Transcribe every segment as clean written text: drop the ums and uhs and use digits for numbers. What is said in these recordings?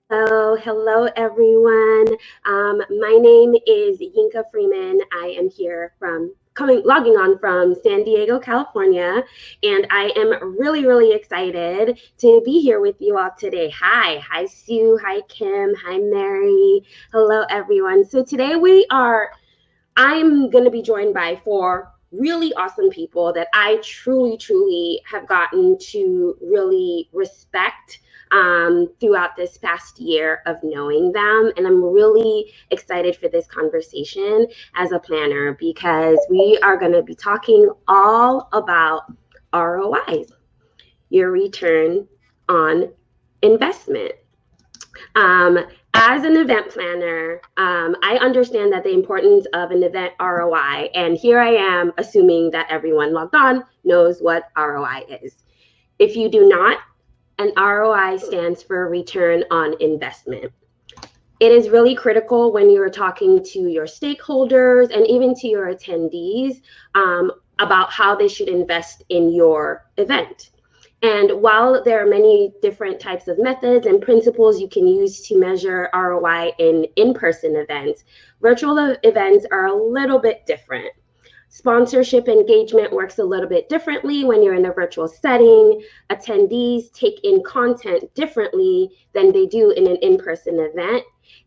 Hello everyone. My name is Yinka Freeman. I am here logging on from San Diego, California, and I am really excited to be here with you all today. Hi Sue, hi Kim, hi Mary. Hello everyone. So today I'm going to be joined by four really awesome people that I truly have gotten to really respect throughout this past year of knowing them. And I'm really excited for this conversation as a planner because we are going to be talking all about ROIs, your return on investment. As an event planner, I understand that the importance of an event ROI, and here I am assuming that everyone logged on knows what ROI is. If you do not, an ROI stands for return on investment. It is really critical when you're talking to your stakeholders and even to your attendees about how they should invest in your event. And while there are many different types of methods and principles you can use to measure ROI in in-person events, virtual events are a little bit different. Sponsorship engagement works a little bit differently when you're in a virtual setting. Attendees take in content differently than they do in an in-person event.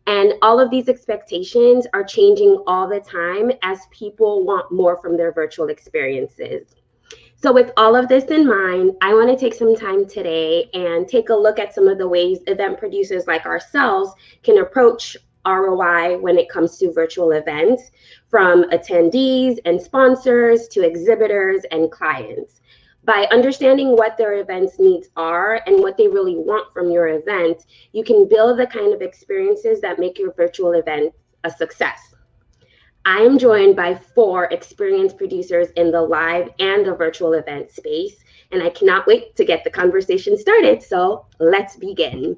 And all of these expectations are changing all the time as people want more from their virtual experiences. So with all of this in mind, I want to take some time today and take a look at some of the ways event producers like ourselves can approach ROI when it comes to virtual events, from attendees and sponsors to exhibitors and clients. By understanding what their events needs are and what they really want from your event, you can build the kind of experiences that make your virtual event a success. I am joined by four experienced producers in the live and the virtual event space, and I cannot wait to get the conversation started. So let's begin.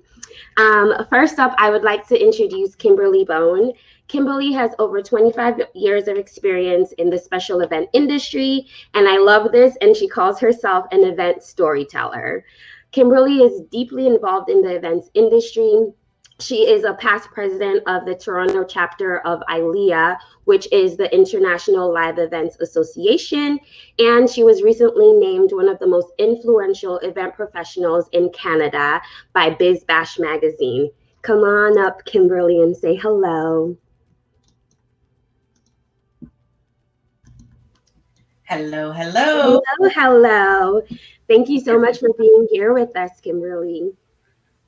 First up, I would like to introduce Kimberly Beaune. Kimberly has over 25 years of experience in the special event industry, and I love this, and she calls herself an event storyteller. Kimberly is deeply involved in the events industry. She is a past president of the Toronto chapter of ILEA, which is the International Live Events Association, and she was recently named one of the most influential event professionals in Canada by Biz Bash magazine. Come on up, Kimberly, and say hello. Hello. Thank you so much for being here with us, Kimberly.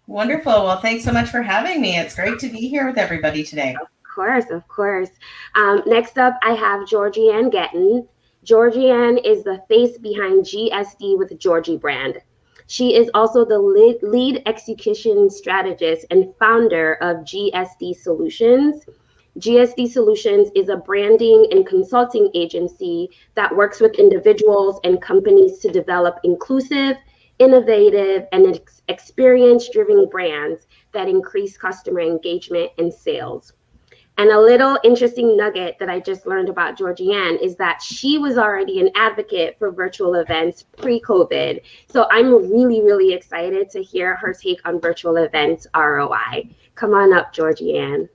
Wonderful. Well, thanks so much for having me. It's great to be here with everybody today. Of course. Next up, I have Georgie-Ann Getton. Georgie-Ann is the face behind GSD with Georgie brand. She is also the lead execution strategist and founder of GSD Solutions. GSD Solutions is a branding and consulting agency that works with individuals and companies to develop inclusive, innovative, and experience-driven brands that increase customer engagement and sales. And a little interesting nugget that I just learned about Georgie-Ann is that she was already an advocate for virtual events pre-COVID. So I'm really excited to hear her take on virtual events ROI. Come on up, Georgie-Ann.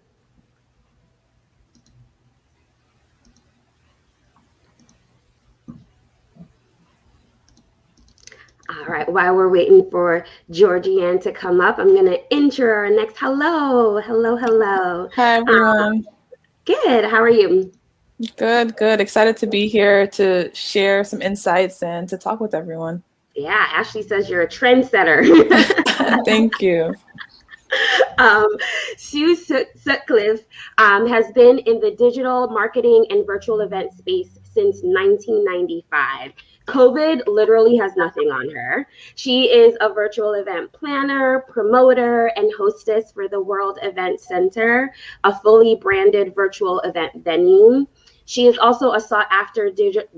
All right, while we're waiting for Georgie-Ann to come up, I'm going to intro our next. Hello. Hi, everyone. Good. How are you? Good. Excited to be here to share some insights and to talk with everyone. Yeah, Ashley says you're a trendsetter. Thank you. Sue Sutcliffe has been in the digital marketing and virtual event space since 1995. COVID literally has nothing on her. She is a virtual event planner, promoter, and hostess for the World Event Center, a fully branded virtual event venue. She is also a sought-after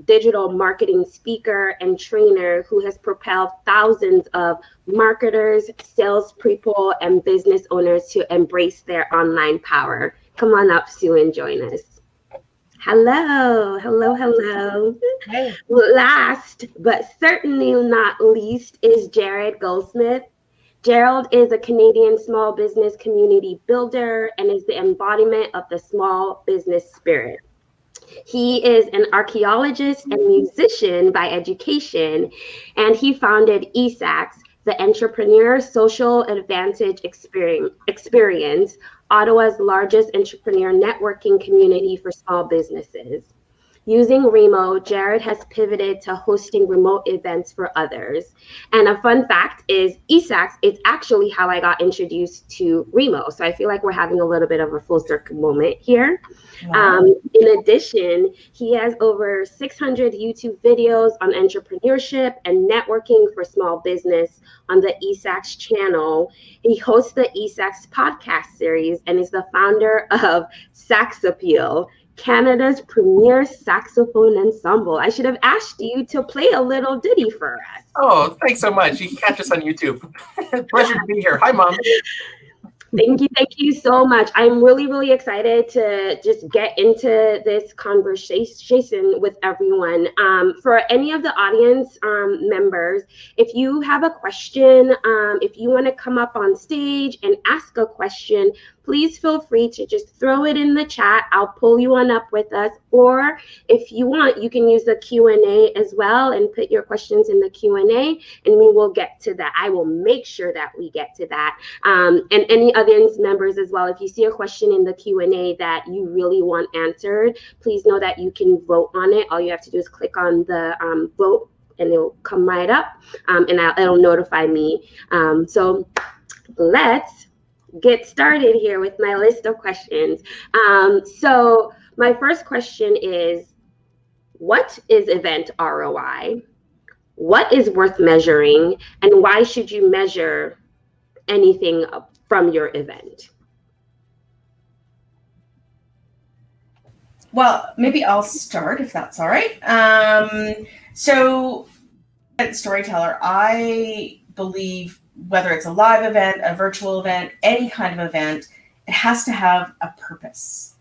digital marketing speaker and trainer who has propelled thousands of marketers, salespeople, and business owners to embrace their online power. Come on up, Sue, and join us. Hello. Hey. Last but certainly not least is Jarrod Goldsmith. Gerald is a Canadian small business community builder and is the embodiment of the small business spirit. He is an archaeologist and musician by education, and he founded eSAX, the Entrepreneur Social Advantage Experience, Ottawa's largest entrepreneur networking community for small businesses. Using Remo, Jarrod has pivoted to hosting remote events for others. And a fun fact is eSAX is actually how I got introduced to Remo. So I feel like we're having a little bit of a full circle moment here. Wow. In addition, he has over 600 YouTube videos on entrepreneurship and networking for small business on the eSAX channel. He hosts the eSAX podcast series and is the founder of Sax Appeal, Canada's premier saxophone ensemble. I should have asked you to play a little ditty for us. Oh, thanks so much. You can catch us on YouTube. Pleasure to be here. Hi, Mom. Thank you so much. I'm really excited to just get into this conversation with everyone. For any of the audience members, if you have a question, if you want to come up on stage and ask a question, please feel free to just throw it in the chat. I'll pull you on up with us. Or if you want, you can use the Q&A as well and put your questions in the Q&A, and we will get to that. I will make sure that we get to that. And any audience members as well, if you see a question in the Q&A that you really want answered, please know that you can vote on it. All you have to do is click on the vote, and it'll come right up, and it'll notify me. So let's get started here with my list of questions. So my first question is, what is event ROI? What is worth measuring? And why should you measure anything from your event? Well, maybe I'll start if that's all right. So, as a storyteller, I believe whether it's a live event, a virtual event, any kind of event, it has to have a purpose.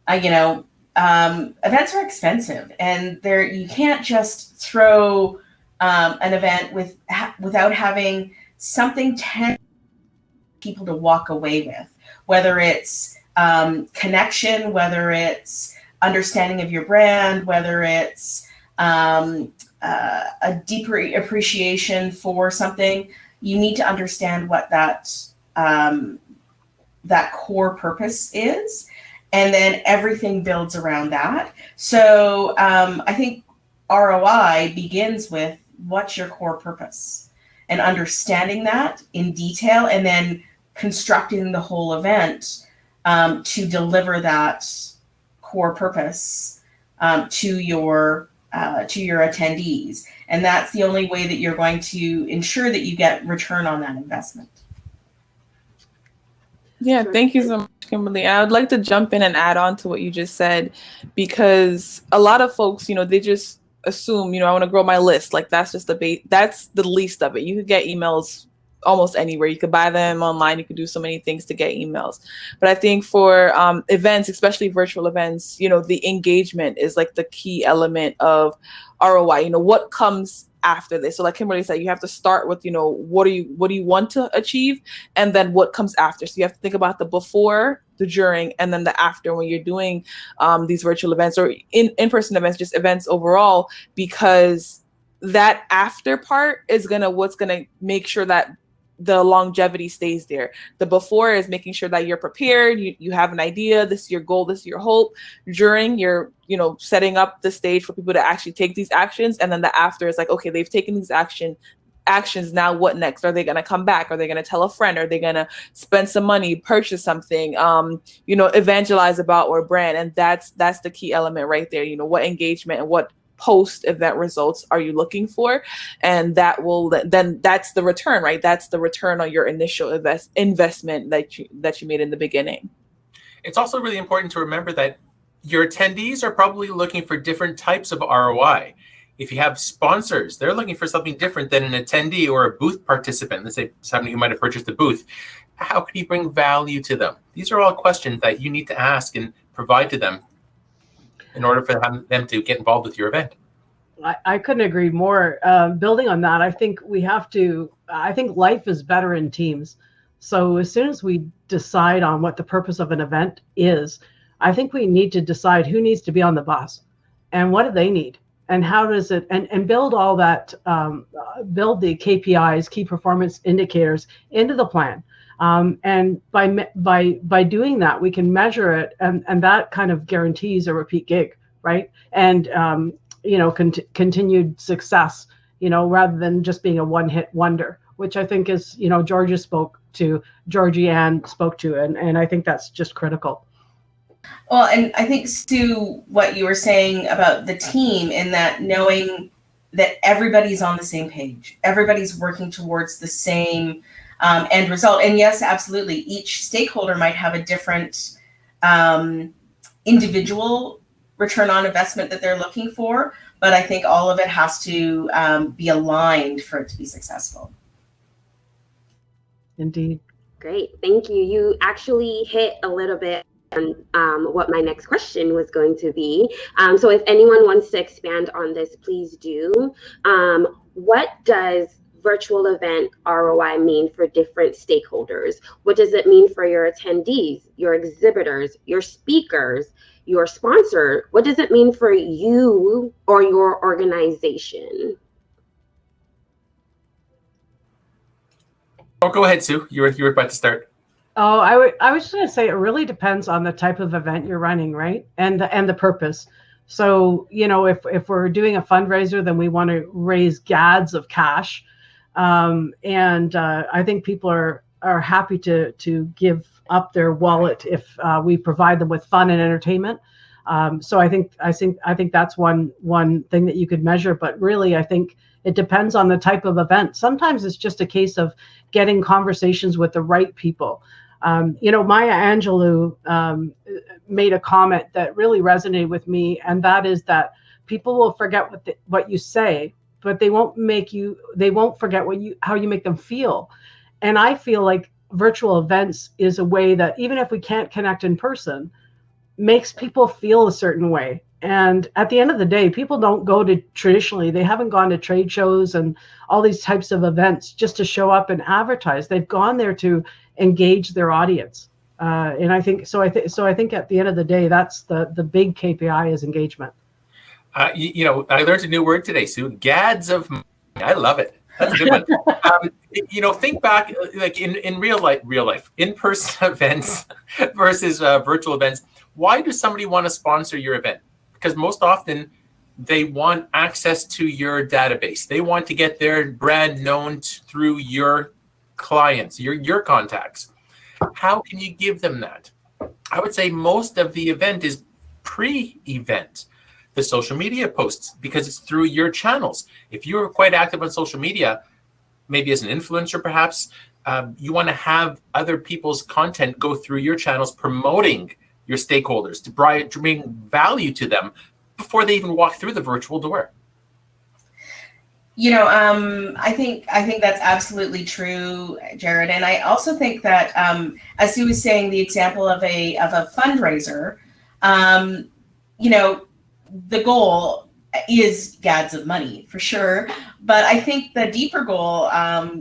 Events are expensive, and you can't just throw an event without having something people to walk away with, whether it's connection, whether it's understanding of your brand, whether it's a deeper appreciation for something. You need to understand what that core purpose is, and then everything builds around that. So I think ROI begins with what's your core purpose and understanding that in detail, and then constructing the whole event to deliver that core purpose to your attendees. And that's the only way that you're going to ensure that you get return on that investment. Yeah, thank you so much, Kimberly. I would like to jump in and add on to what you just said, because a lot of folks, they just assume, I want to grow my list. Like that's just that's the least of it. You could get emails almost anywhere. You could buy them online. You could do so many things to get emails. But I think for events, especially virtual events, the engagement is like the key element of ROI. What comes after this? So like Kimberly said, you have to start with, what do you want to achieve? And then what comes after? So you have to think about the before, the during, and then the after when you're doing these virtual events or in-person events, just events overall, because that after part is what's gonna make sure that the longevity stays there. The before is making sure that you're prepared, you have an idea, this is your goal, this is your hope. During, you're setting up the stage for people to actually take these actions. And then the after is like, okay, they've taken these actions, now what next? Are they going to come back? Are they going to tell a friend? Are they going to spend some money, purchase something, evangelize about our brand? And that's the key element right there. What engagement and what post-event results are you looking for? And that will then, that's the return, right? That's the return on your initial investment that you made in the beginning. It's also really important to remember that your attendees are probably looking for different types of ROI. If you have sponsors, they're looking for something different than an attendee or a booth participant. Let's say somebody who might have purchased a booth. How can you bring value to them? These are all questions that you need to ask and provide to them in order for them to get involved with your event. I couldn't agree more. Building on that, I think life is better in teams. So as soon as we decide on what the purpose of an event is, I think we need to decide who needs to be on the bus and what do they need and how does it, and build all that, build the KPIs, key performance indicators into the plan. And by doing that, we can measure it, and that kind of guarantees a repeat gig, right? And continued success, rather than just being a one-hit wonder, which I think is, Georgie-Ann spoke to, and I think that's just critical. Well, and I think, Sue, what you were saying about the team, in that knowing that everybody's on the same page, everybody's working towards the same end result. And yes, absolutely, each stakeholder might have a different individual return on investment that they're looking for, but I think all of it has to be aligned for it to be successful. Indeed. Great, thank you. You actually hit a little bit on what my next question was going to be. So if anyone wants to expand on this, please do. What does virtual event ROI mean for different stakeholders? What does it mean for your attendees, your exhibitors, your speakers, your sponsor? What does it mean for you or your organization? Oh, go ahead, Sue. You were about to start. Oh, I was just going to say, it really depends on the type of event you're running, right? And the purpose. So, if we're doing a fundraiser, then we want to raise gads of cash. And I think people are happy to give up their wallet if we provide them with fun and entertainment. So I think that's one thing that you could measure. But really, I think it depends on the type of event. Sometimes it's just a case of getting conversations with the right people. Maya Angelou made a comment that really resonated with me, and that is that people will forget what you say, but they won't forget how you make them feel. And I feel like virtual events is a way that, even if we can't connect in person, makes people feel a certain way. And at the end of the day, people don't go to, traditionally, they haven't gone to trade shows and all these types of events just to show up and advertise. They've gone there to engage their audience. And I think at the end of the day, that's the big KPI is engagement. I learned a new word today, Sue. Gads of money. I love it. That's a good one. Think back, like in real life, in-person events versus virtual events. Why does somebody want to sponsor your event? Because most often they want access to your database. They want to get their brand known through your clients, your contacts. How can you give them that? I would say most of the event is pre-event. The social media posts, because it's through your channels. If you're quite active on social media, maybe as an influencer perhaps, you want to have other people's content go through your channels promoting your stakeholders to bring value to them before they even walk through the virtual door. I think that's absolutely true, Jarrod. And I also think that, as Sue was saying, the example of a fundraiser, the goal is gads of money for sure. But I think the deeper goal,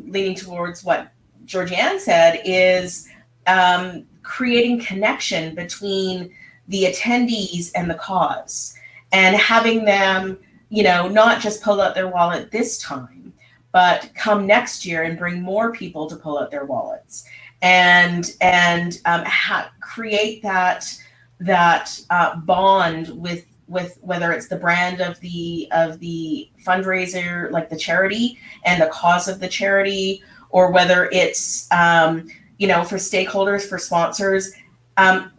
leaning towards what Georgie-Ann said, is creating connection between the attendees and the cause, and having them, not just pull out their wallet this time, but come next year and bring more people to pull out their wallets, and create that bond with whether it's the brand of the fundraiser, like the charity, and the cause of the charity, or whether it's for stakeholders, for sponsors,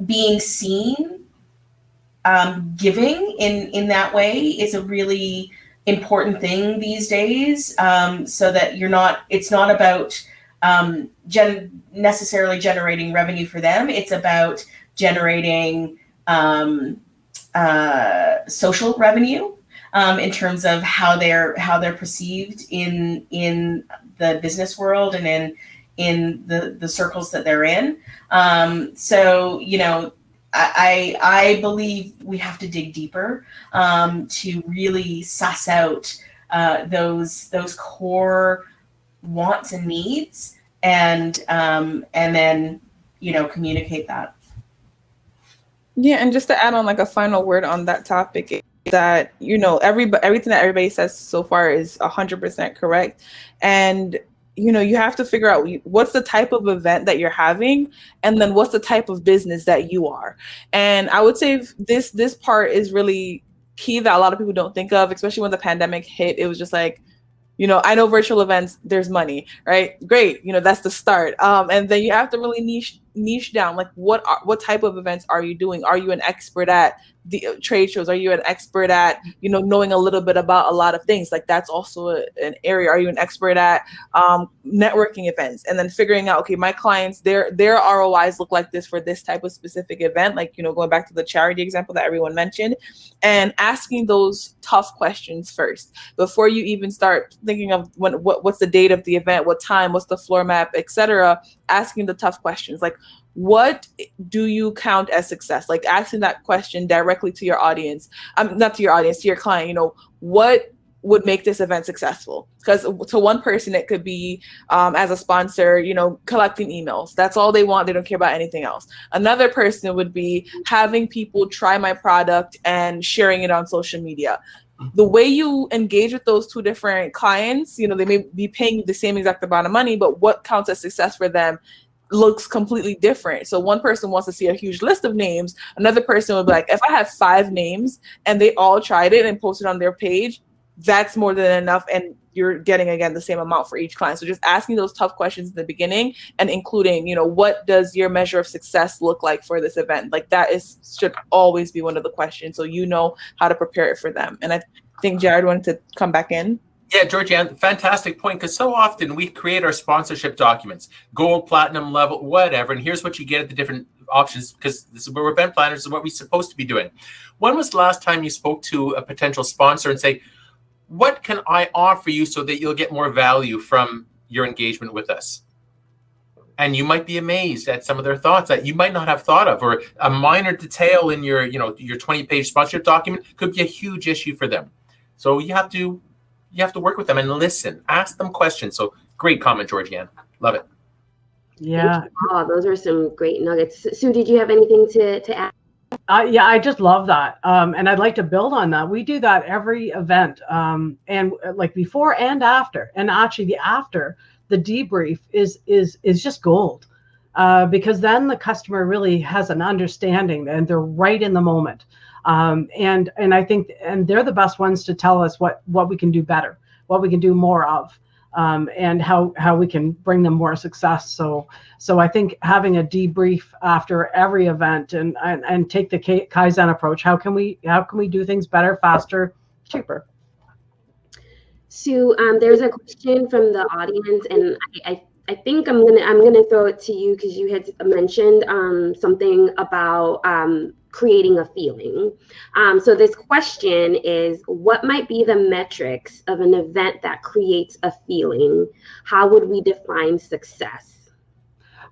being seen, giving in that way is a really important thing these days. So that it's not about necessarily generating revenue for them. It's about generating social revenue in terms of how they're perceived in the business world and in the circles that they're in. So I believe we have to dig deeper to really suss out those core wants and needs, and then communicate that. Yeah, and just to add on like a final word on that topic, is that everything that everybody says so far is 100% correct, and you have to figure out what's the type of event that you're having, and then what's the type of business that you are. And I would say this part is really key that a lot of people don't think of, especially when the pandemic hit. It was just like, I know virtual events, there's money, right? Great. That's the start. And then you have to really niche down, like what type of events are you doing? Are you an expert at the trade shows? Are you an expert at, knowing a little bit about a lot of things? Like that's also an area. Are you an expert at networking events? And then figuring out, okay, my clients, their ROIs look like this for this type of specific event. Like, going back to the charity example that everyone mentioned, and asking those tough questions first before you even start thinking of what's the date of the event, what time, what's the floor map, etc. Asking the tough questions, like, what do you count as success? Like asking that question directly to your audience, not to your audience, to your client. What would make this event successful? Because to one person, it could be as a sponsor, collecting emails. That's all they want. They don't care about anything else. Another person would be having people try my product and sharing it on social media. The way you engage with those two different clients, they may be paying you the same exact amount of money, but what counts as success for them looks completely different. So one person wants to see a huge list of names. Another person would be like, if I have 5 names and they all tried it and posted on their page, that's more than enough. And you're getting, again, the same amount for each client. So just asking those tough questions in the beginning and including, what does your measure of success look like for this event? Like that should always be one of the questions. So how to prepare it for them. And I think Jarrod wanted to come back in. Yeah, Georgie-Ann, fantastic point, because so often we create our sponsorship documents, gold, platinum level, whatever, and here's what you get at the different options, because this is where we're event planners, this is what we're supposed to be doing. When was the last time you spoke to a potential sponsor and say, what can I offer you so that you'll get more value from your engagement with us? And you might be amazed at some of their thoughts that you might not have thought of, or a minor detail in your 20-page sponsorship document could be a huge issue for them. So you have to work with them and listen, ask them questions. So great comment, Georgie-Ann. Love it. Yeah. Oh, those are some great nuggets. Sue, did you have anything to add? Yeah, I just love that. And I'd like to build on that. We do that every event, and like before and after. And actually the after, the debrief is just gold, because then the customer really has an understanding and they're right in the moment. And I think, and they're the best ones to tell us what we can do better, what we can do more of, and how we can bring them more success. So I think having a debrief after every event and take the Kaizen approach. How can we do things better, faster, cheaper? Sue, there's a question from the audience, and I think I'm gonna throw it to you because you had mentioned something about creating a feeling. So this question is, what might be the metrics of an event that creates a feeling? How would we define success?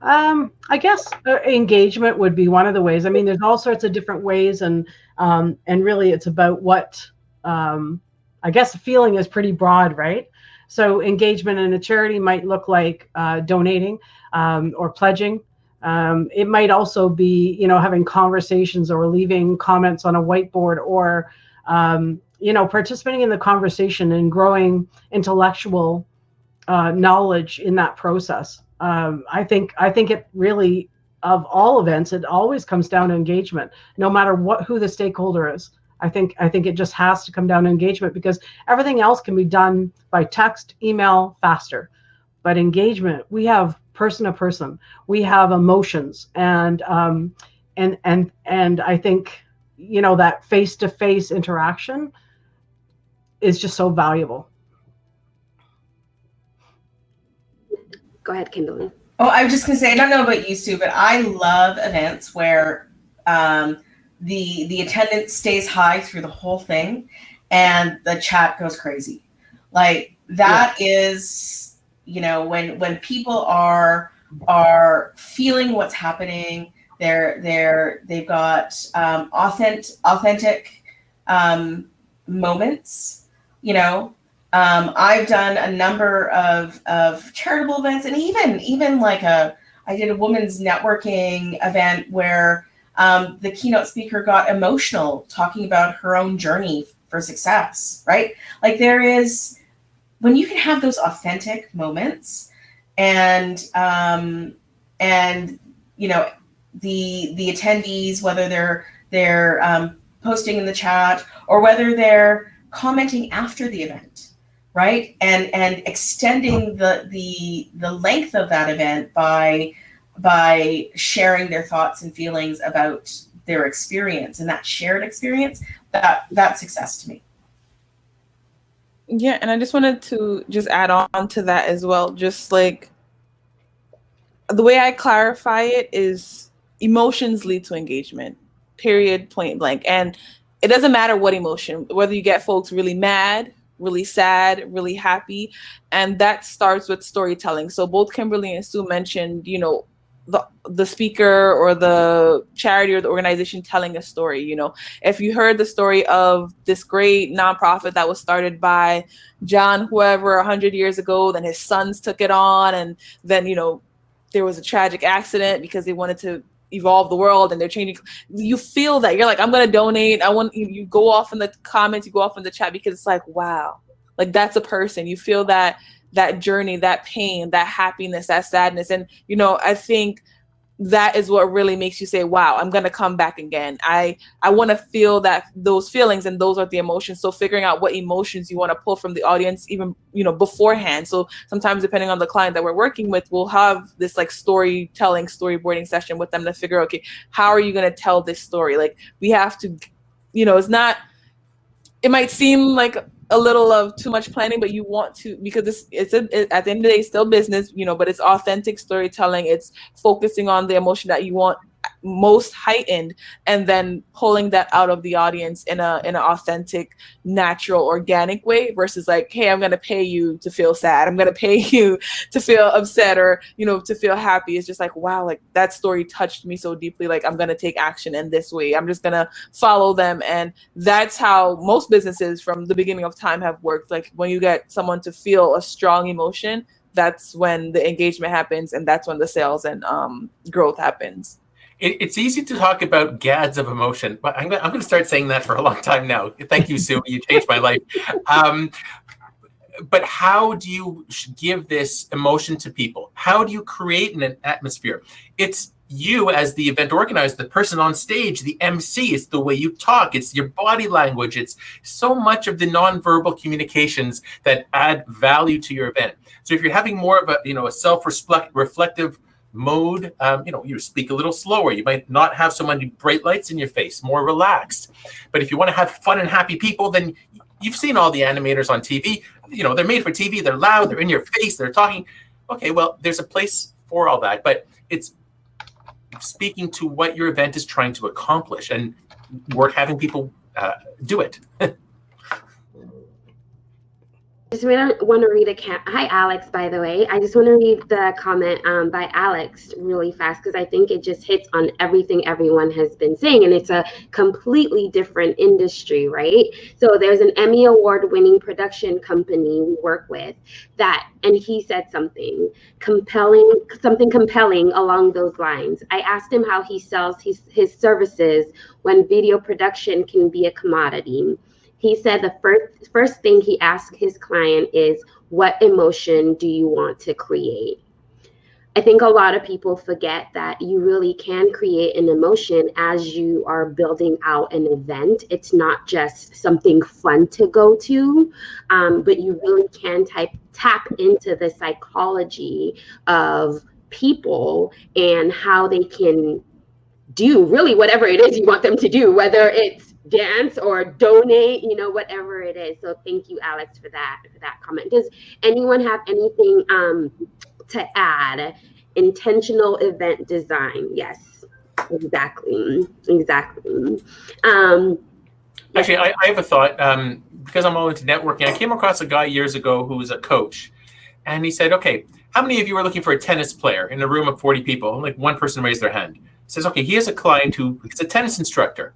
I guess engagement would be one of the ways. I mean, there's all sorts of different ways, and really it's about what, I guess the feeling is pretty broad, right? So engagement in a charity might look like donating or pledging. It might also be, having conversations or leaving comments on a whiteboard, or, participating in the conversation and growing intellectual knowledge in that process. I think it really, of all events, it always comes down to engagement, no matter who the stakeholder is. I think it just has to come down to engagement, because everything else can be done by text, email, faster. But engagement, we have person to person, we have emotions, and I think that face-to-face interaction is just so valuable. Go ahead, Kimberly. Oh, I was just gonna say, I don't know about you, Sue, but I love events where the attendance stays high through the whole thing and the chat goes crazy. Like that is, when people are feeling what's happening, They've got authentic moments. You know, I've done a number of charitable events, and even like I did a women's networking event where the keynote speaker got emotional talking about her own journey for success, right? Like when you can have those authentic moments, and you know, the attendees, whether they're posting in the chat or whether they're commenting after the event, right? And extending the length of that event by sharing their thoughts and feelings about their experience, and that shared experience, that's success to me. Yeah, and I just wanted to just add on to that as well. Just like the way I clarify it is emotions lead to engagement, period, point blank. And it doesn't matter what emotion, whether you get folks really mad, really sad, really happy, and that starts with storytelling. So both Kimberly and Sue mentioned, you know, the speaker or the charity or the organization telling a story. You know, if you heard the story of this great nonprofit that was started by John whoever 100 years ago, then his sons took it on, and then, you know, there was a tragic accident because they wanted to evolve the world and they're changing. You feel that you're like, I'm going to donate. I want you go off in the comments, you go off in the chat, because it's like, wow, like that's a person. You feel that journey, that pain, that happiness, that sadness. And, you know, I think that is what really makes you say, wow, I'm going to come back again. I want to feel those feelings, and those are the emotions. So figuring out what emotions you want to pull from the audience, even, you know, beforehand. So sometimes depending on the client that we're working with, we'll have this like storytelling, storyboarding session with them to figure out, okay, how are you going to tell this story? Like we have to, you know, it might seem like a little of too much planning, but you want to, because at the end of the day, it's still business, you know, but it's authentic storytelling. It's focusing on the emotion that you want most heightened, and then pulling that out of the audience in an authentic, natural, organic way, versus like, hey, I'm going to pay you to feel sad. I'm going to pay you to feel upset, or, you know, to feel happy. It's just like, wow, like that story touched me so deeply. Like I'm going to take action in this way. I'm just going to follow them. And that's how most businesses from the beginning of time have worked. Like when you get someone to feel a strong emotion, that's when the engagement happens, and that's when the sales and growth happens. It's easy to talk about gads of emotion, but I'm going to start saying that for a long time now. Thank you, Sue. You changed my life. But how do you give this emotion to people? How do you create an atmosphere? It's you as the event organizer, the person on stage, the MC. It's the way you talk. It's your body language. It's so much of the nonverbal communications that add value to your event. So if you're having more of a self-reflective mode, you speak a little slower. You might not have so many bright lights in your face, more relaxed. But if you want to have fun and happy people, then you've seen all the animators on TV. You know, they're made for TV. They're loud. They're in your face. They're talking. Okay, well, there's a place for all that, but it's speaking to what your event is trying to accomplish, and having people do it. I just want to read hi Alex, by the way. I just want to read the comment by Alex really fast, because I think it just hits on everything everyone has been saying, and it's a completely different industry, right? So there's an Emmy Award winning production company we work with and he said something compelling along those lines. I asked him how he sells his services when video production can be a commodity. He said the first thing he asked his client is, what emotion do you want to create? I think a lot of people forget that you really can create an emotion as you are building out an event. It's not just something fun to go to, but you really can tap into the psychology of people and how they can do really whatever it is you want them to do, whether it's dance or donate, whatever it is. So thank you, Alex, for that comment. Does anyone have anything to add? Intentional event design. Yes, exactly. Actually, I have a thought. Because I'm all into networking, I came across a guy years ago who was a coach, and he said, okay, how many of you are looking for a tennis player in a room of 40 people? Like one person raised their hand. says, okay, he has a client who is a tennis instructor.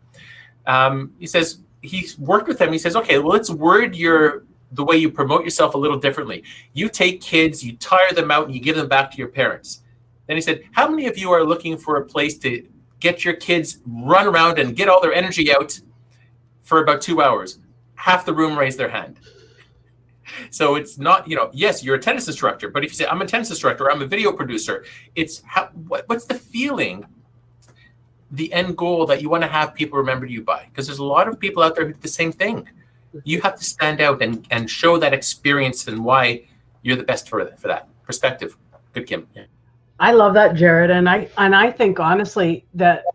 He says he's worked with them. He says, okay, well, let's word the way you promote yourself a little differently. You take kids, you tire them out, and you give them back to your parents. Then he said, how many of you are looking for a place to get your kids run around and get all their energy out for about 2 hours? Half the room raised their hand. So it's not, yes, you're a tennis instructor, but if you say, I'm a tennis instructor, I'm a video producer, it's what's the feeling, the end goal that you want to have people remember you by? Because there's a lot of people out there who do the same thing. You have to stand out and show that experience and why you're the best for that perspective. Good, Kim. Yeah. I love that, Jarrod, and I think honestly that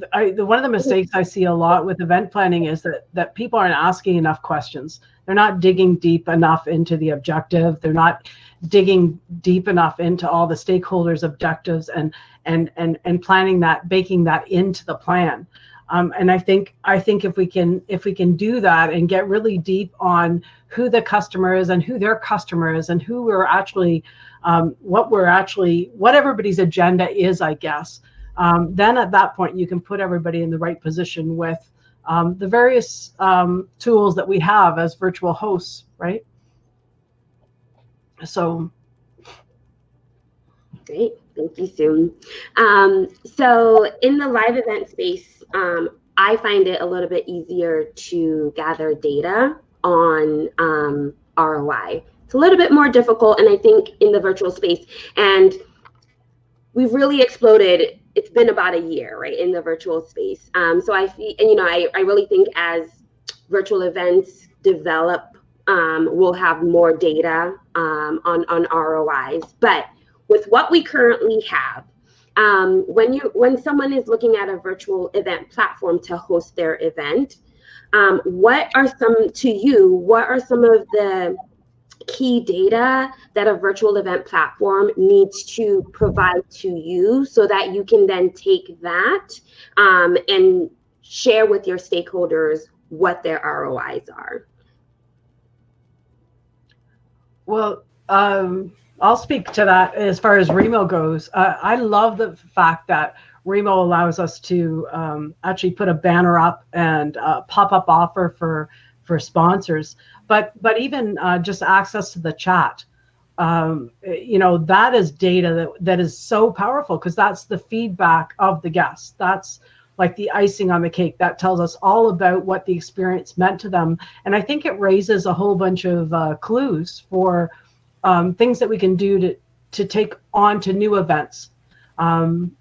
one of the mistakes I see a lot with event planning is that people aren't asking enough questions. They're not digging deep enough into the objective. They're not digging deep enough into all the stakeholders' objectives and planning that, baking that into the plan. And I think if we can do that and get really deep on who the customer is and who their customer is and who we're actually what everybody's agenda is, I guess, then at that point you can put everybody in the right position with the various tools that we have as virtual hosts, right? So great, thank you, Sue. So in the live event space, I find it a little bit easier to gather data on ROI. It's a little bit more difficult, and I think in the virtual space, and we've really exploded. It's been about a year, right, in the virtual space. So I feel, and I really think as virtual events develop, we'll have more data on ROIs. But with what we currently have, when someone is looking at a virtual event platform to host their event, what are some of the key data that a virtual event platform needs to provide to you so that you can then take that and share with your stakeholders what their ROIs are? Well, I'll speak to that as far as Remo goes. I love the fact that Remo allows us to actually put a banner up and pop-up offer for sponsors. But even just access to the chat, that is data that is so powerful because that's the feedback of the guests. That's like the icing on the cake. That tells us all about what the experience meant to them. And I think it raises a whole bunch of clues for things that we can do to take on to new events, and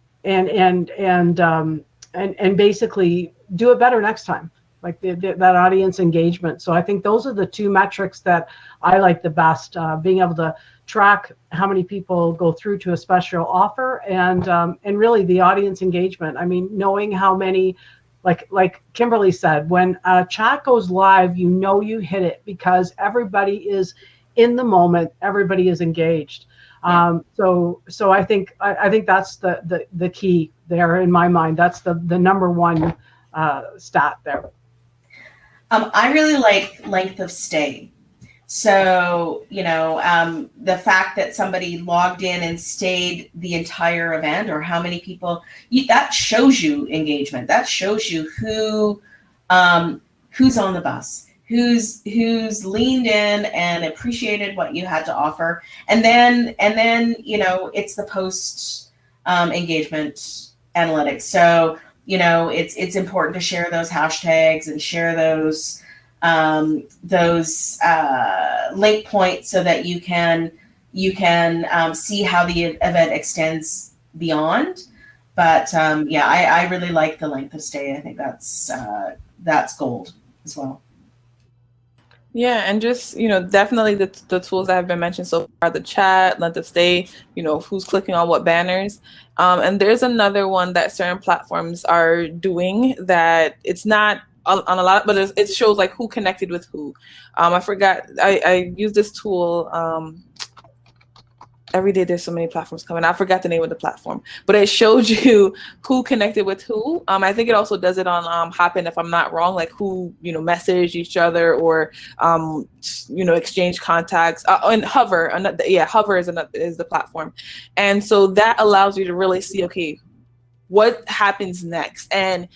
basically do it better next time. Like that audience engagement. So I think those are the two metrics that I like the best, being able to track how many people go through to a special offer and really the audience engagement. I mean, knowing how many, like Kimberly said, when a chat goes live, you hit it because everybody is in the moment, everybody is engaged. Yeah. So I think that's the key there in my mind. That's the number one stat there. I really like length of stay. So, the fact that somebody logged in and stayed the entire event or how many people, that shows you engagement. That shows you who's on the bus, who's leaned in and appreciated what you had to offer. And then it's the post engagement analytics. So, it's important to share those hashtags and share those link points so that you can see how the event extends beyond. But I really like the length of stay. I think that's gold as well. Yeah, and just, definitely the tools that have been mentioned so far, the chat, length of stay, who's clicking on what banners. And there's another one that certain platforms are doing that it's not on a lot, but it shows like who connected with who. I forgot, I use this tool. Every day there's so many platforms coming. I forgot the name of the platform, but it showed you who connected with who. I think it also does it on Hopin, if I'm not wrong, like who, messaged each other or, exchange contacts. And Hover, Hover is the platform. And so that allows you to really see, okay, what happens next? And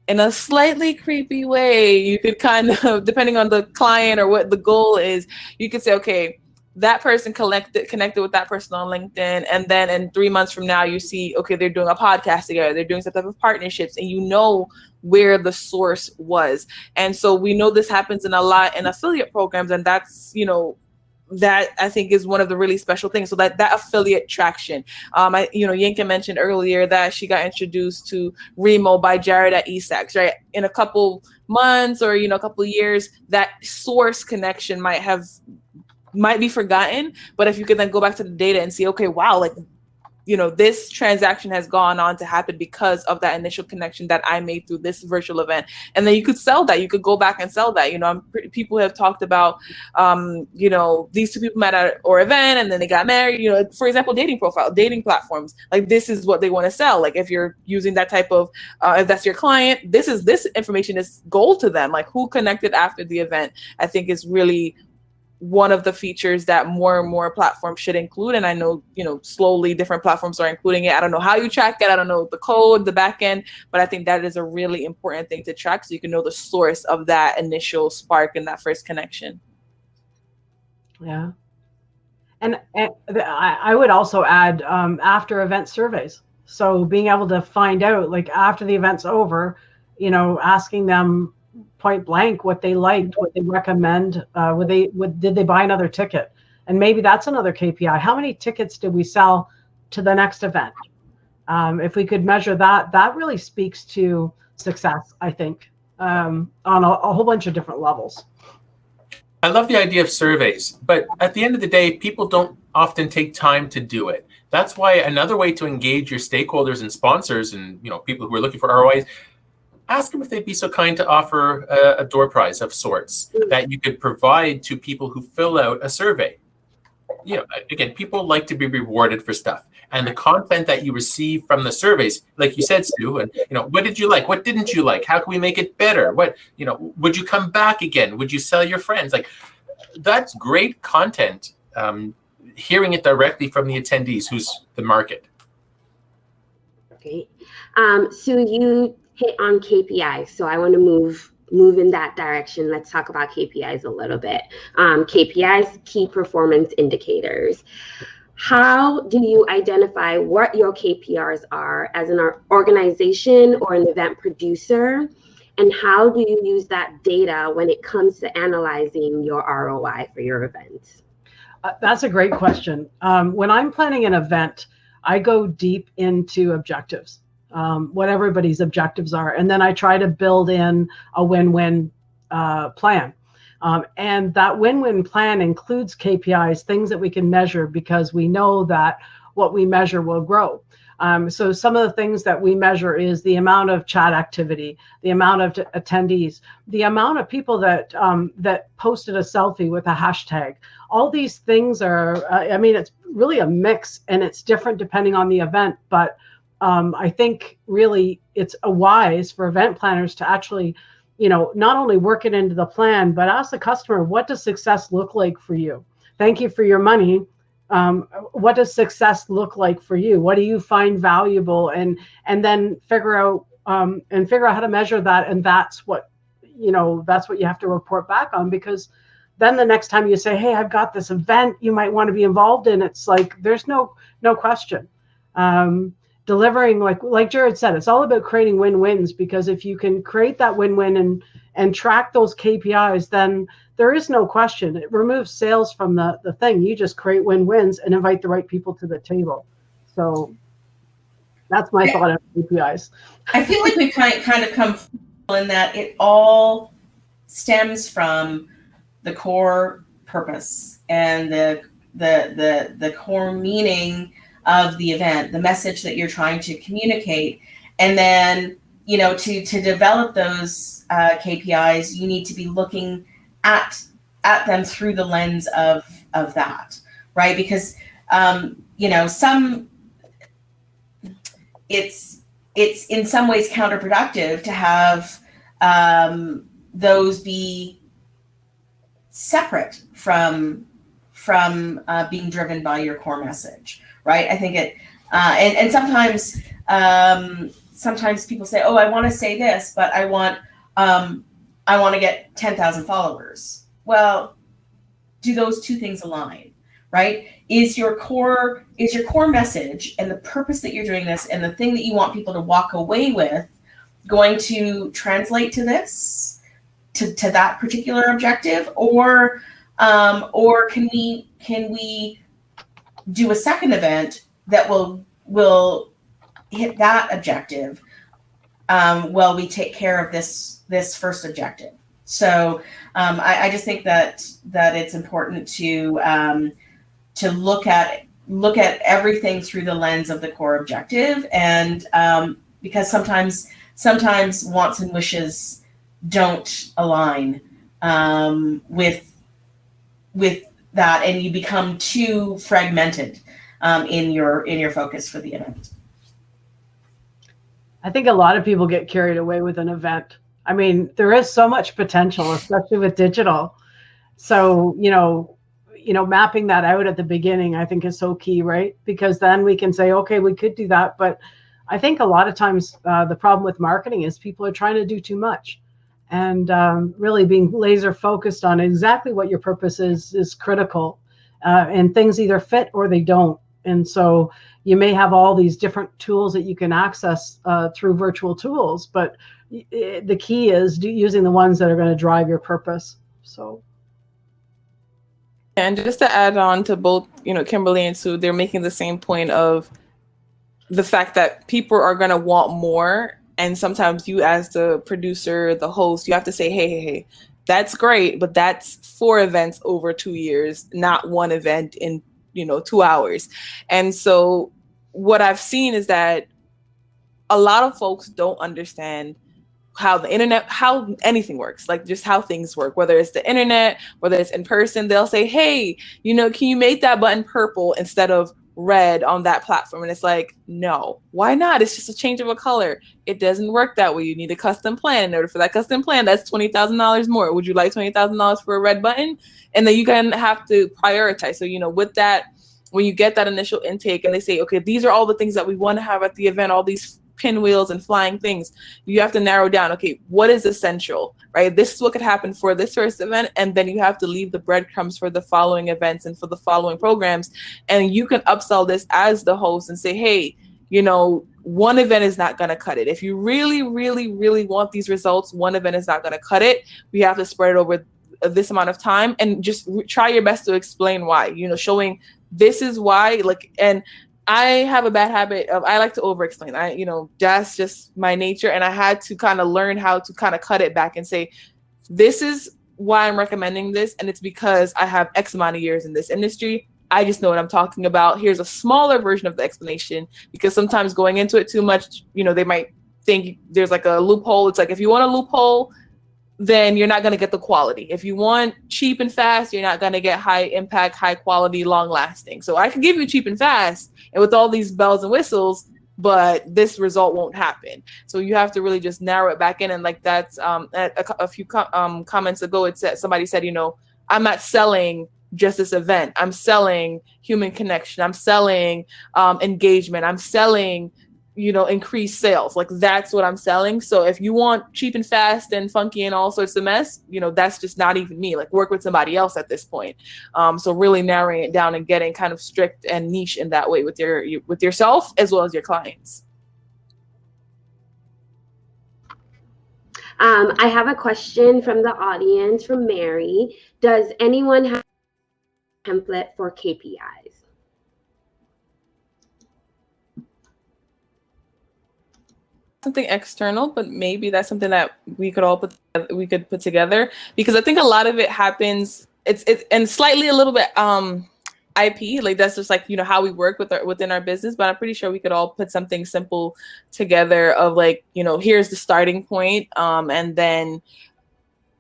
in a slightly creepy way, you could kind of, depending on the client or what the goal is, you could say, okay, that person connected with that person on LinkedIn. And then in 3 months from now, you see, okay, they're doing a podcast together. They're doing some type of partnerships, and you know where the source was. And so we know this happens in a lot in affiliate programs. And that's, that I think is one of the really special things. So that affiliate traction. Yinka mentioned earlier that she got introduced to Remo by Jarrod at eSAX, right? In a couple months or, a couple years, that source connection might be forgotten. But if you could then go back to the data and see, okay, wow, like, this transaction has gone on to happen because of that initial connection that I made through this virtual event. And then you could sell that. You could go back and sell that. People have talked about, these two people met at or event and then they got married. For example, dating platforms. Like, this is what they want to sell. Like, if you're using that type of, if that's your client, this information is gold to them. Like, who connected after the event, I think is really one of the features that more and more platforms should include. And I know, slowly different platforms are including it. I don't know how you track it. I don't know the code, the back end, but I think that is a really important thing to track so you can know the source of that initial spark and that first connection. Yeah. And I would also add after event surveys. So being able to find out, like, after the event's over, asking them point blank what they liked, what they recommend, did they buy another ticket? And maybe that's another KPI. How many tickets did we sell to the next event? If we could measure that really speaks to success, I think, on a whole bunch of different levels. I love the idea of surveys, but at the end of the day, people don't often take time to do it. That's why another way to engage your stakeholders and sponsors and people who are looking for ROIs, ask them if they'd be so kind to offer a door prize of sorts that you could provide to people who fill out a survey. Again, people like to be rewarded for stuff. And the content that you receive from the surveys, like you said, Sue, and what did you like? What didn't you like? How can we make it better? What, would you come back again? Would you sell your friends? Like, that's great content. Hearing it directly from the attendees, who's the market. Okay. Sue, you hit on KPIs, so I want to move in that direction. Let's talk about KPIs a little bit. KPIs, key performance indicators. How do you identify what your KPIs are as an organization or an event producer? And how do you use that data when it comes to analyzing your ROI for your events? That's a great question. When I'm planning an event, I go deep into objectives. What everybody's objectives are. And then I try to build in a win-win plan. And that win-win plan includes KPIs, things that we can measure, because we know that what we measure will grow. So some of the things that we measure is the amount of chat activity, the amount of attendees, the amount of people that posted a selfie with a hashtag. All these things are, it's really a mix, and it's different depending on the event, but I think really it's wise for event planners to actually, not only work it into the plan, but ask the customer, what does success look like for you? Thank you for your money. What does success look like for you? What do you find valuable? And then figure out how to measure that. And that's what you have to report back on, because then the next time you say, hey, I've got this event you might want to be involved in, it's like, there's no question. Delivering, like Jarrod said, it's all about creating win-wins, because if you can create that win-win and track those KPIs, then there is no question. It removes sales from the thing. You just create win-wins and invite the right people to the table. So that's my thought on KPIs. I feel like we've kind of come in that it all stems from the core purpose and the core meaning of the event, the message that you're trying to communicate. And then, to develop those KPIs, you need to be looking at them through the lens of that, right? Because, it's in some ways counterproductive to have those be separate from being driven by your core message. Right. I think And sometimes people say, oh, I want to say this, but I want to get 10,000 followers. Well, do those two things align, right? Is your core message and the purpose that you're doing this and the thing that you want people to walk away with going to translate to this, to that particular objective, or can we do a second event that will hit that objective while we take care of this first objective? So I just think that it's important to look at everything through the lens of the core objective, and because sometimes wants and wishes don't align with that, and you become too fragmented in your focus for the event. I think a lot of people get carried away with an event. I mean, there is so much potential, especially with digital. So, mapping that out at the beginning, I think is so key, right? Because then we can say, okay, we could do that. But I think a lot of times the problem with marketing is people are trying to do too much. And really being laser focused on exactly what your purpose is critical. And things either fit or they don't. And so you may have all these different tools that you can access through virtual tools, but the key is using the ones that are going to drive your purpose. So. And just to add on to both, Kimberly and Sue, they're making the same point of the fact that people are going to want more. And sometimes you, as the producer, the host, you have to say, hey, that's great, but that's 4 events over 2 years, not one event in 2 hours. And so what I've seen is that a lot of folks don't understand how the internet, how anything works, like just how things work, whether it's the internet, whether it's in person. They'll say, hey, can you make that button purple instead of red on that platform? And it's like, no, why not? It's just a change of a color. It doesn't work that way. You need a custom plan. In order for that custom plan, that's $20,000 more. Would you like $20,000 for a red button? And then you can have to prioritize. So, with that, when you get that initial intake and they say, okay, these are all the things that we want to have at the event, all these pinwheels and flying things, you have to narrow down, okay, what is essential, right? This is what could happen for this first event. And then you have to leave the breadcrumbs for the following events and for the following programs. And you can upsell this as the host and say, hey, one event is not going to cut it. If you really, really, really want these results, one event is not going to cut it. We have to spread it over this amount of time, and just try your best to explain why, showing this is why, and I have a bad habit of, I like to over-explain. That's just my nature. And I had to kind of learn how to kind of cut it back and say, this is why I'm recommending this. And it's because I have X amount of years in this industry. I just know what I'm talking about. Here's a smaller version of the explanation, because sometimes going into it too much, they might think there's like a loophole. It's like, if you want a loophole, then you're not going to get the quality. If you want cheap and fast, you're not going to get high impact, high quality, long lasting. So I can give you cheap and fast and with all these bells and whistles, but this result won't happen. So you have to really just narrow it back in. And like that's a few comments ago, it said, somebody said, I'm not selling just this event. I'm selling human connection. I'm selling engagement. I'm selling increase sales. Like, that's what I'm selling. So if you want cheap and fast and funky and all sorts of mess, that's just not even me. Like, work with somebody else at this point. So really narrowing it down and getting kind of strict and niche in that way with yourself as well as your clients. I have a question from the audience from Mary. Does anyone have a template for KPIs? Something external, but maybe that's something that we could put together, because I think a lot of it happens, it's and slightly a little bit IP, like that's just like how we work within our business, but I'm pretty sure we could all put something simple together of like, here's the starting point, and then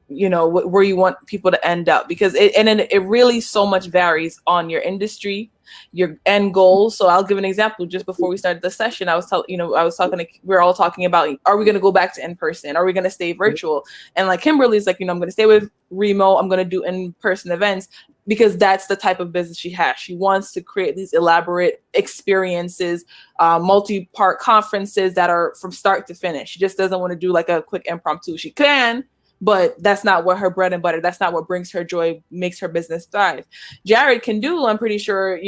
where you want people to end up, because it really so much varies on your industry, your end goals. So I'll give an example. Just before we started the session, we're all talking about, are we going to go back to in person? Are we going to stay virtual? And like Kimberly's like, I'm going to stay with Remo. I'm going to do in-person events. because that's the type of business she has. She wants to create these elaborate experiences, multi-part conferences that are from start to finish. She just doesn't want to do like a quick impromptu. She can, but that's not what her bread and butter, that's not what brings her joy, makes her business thrive. Jarrod can do, I'm pretty sure,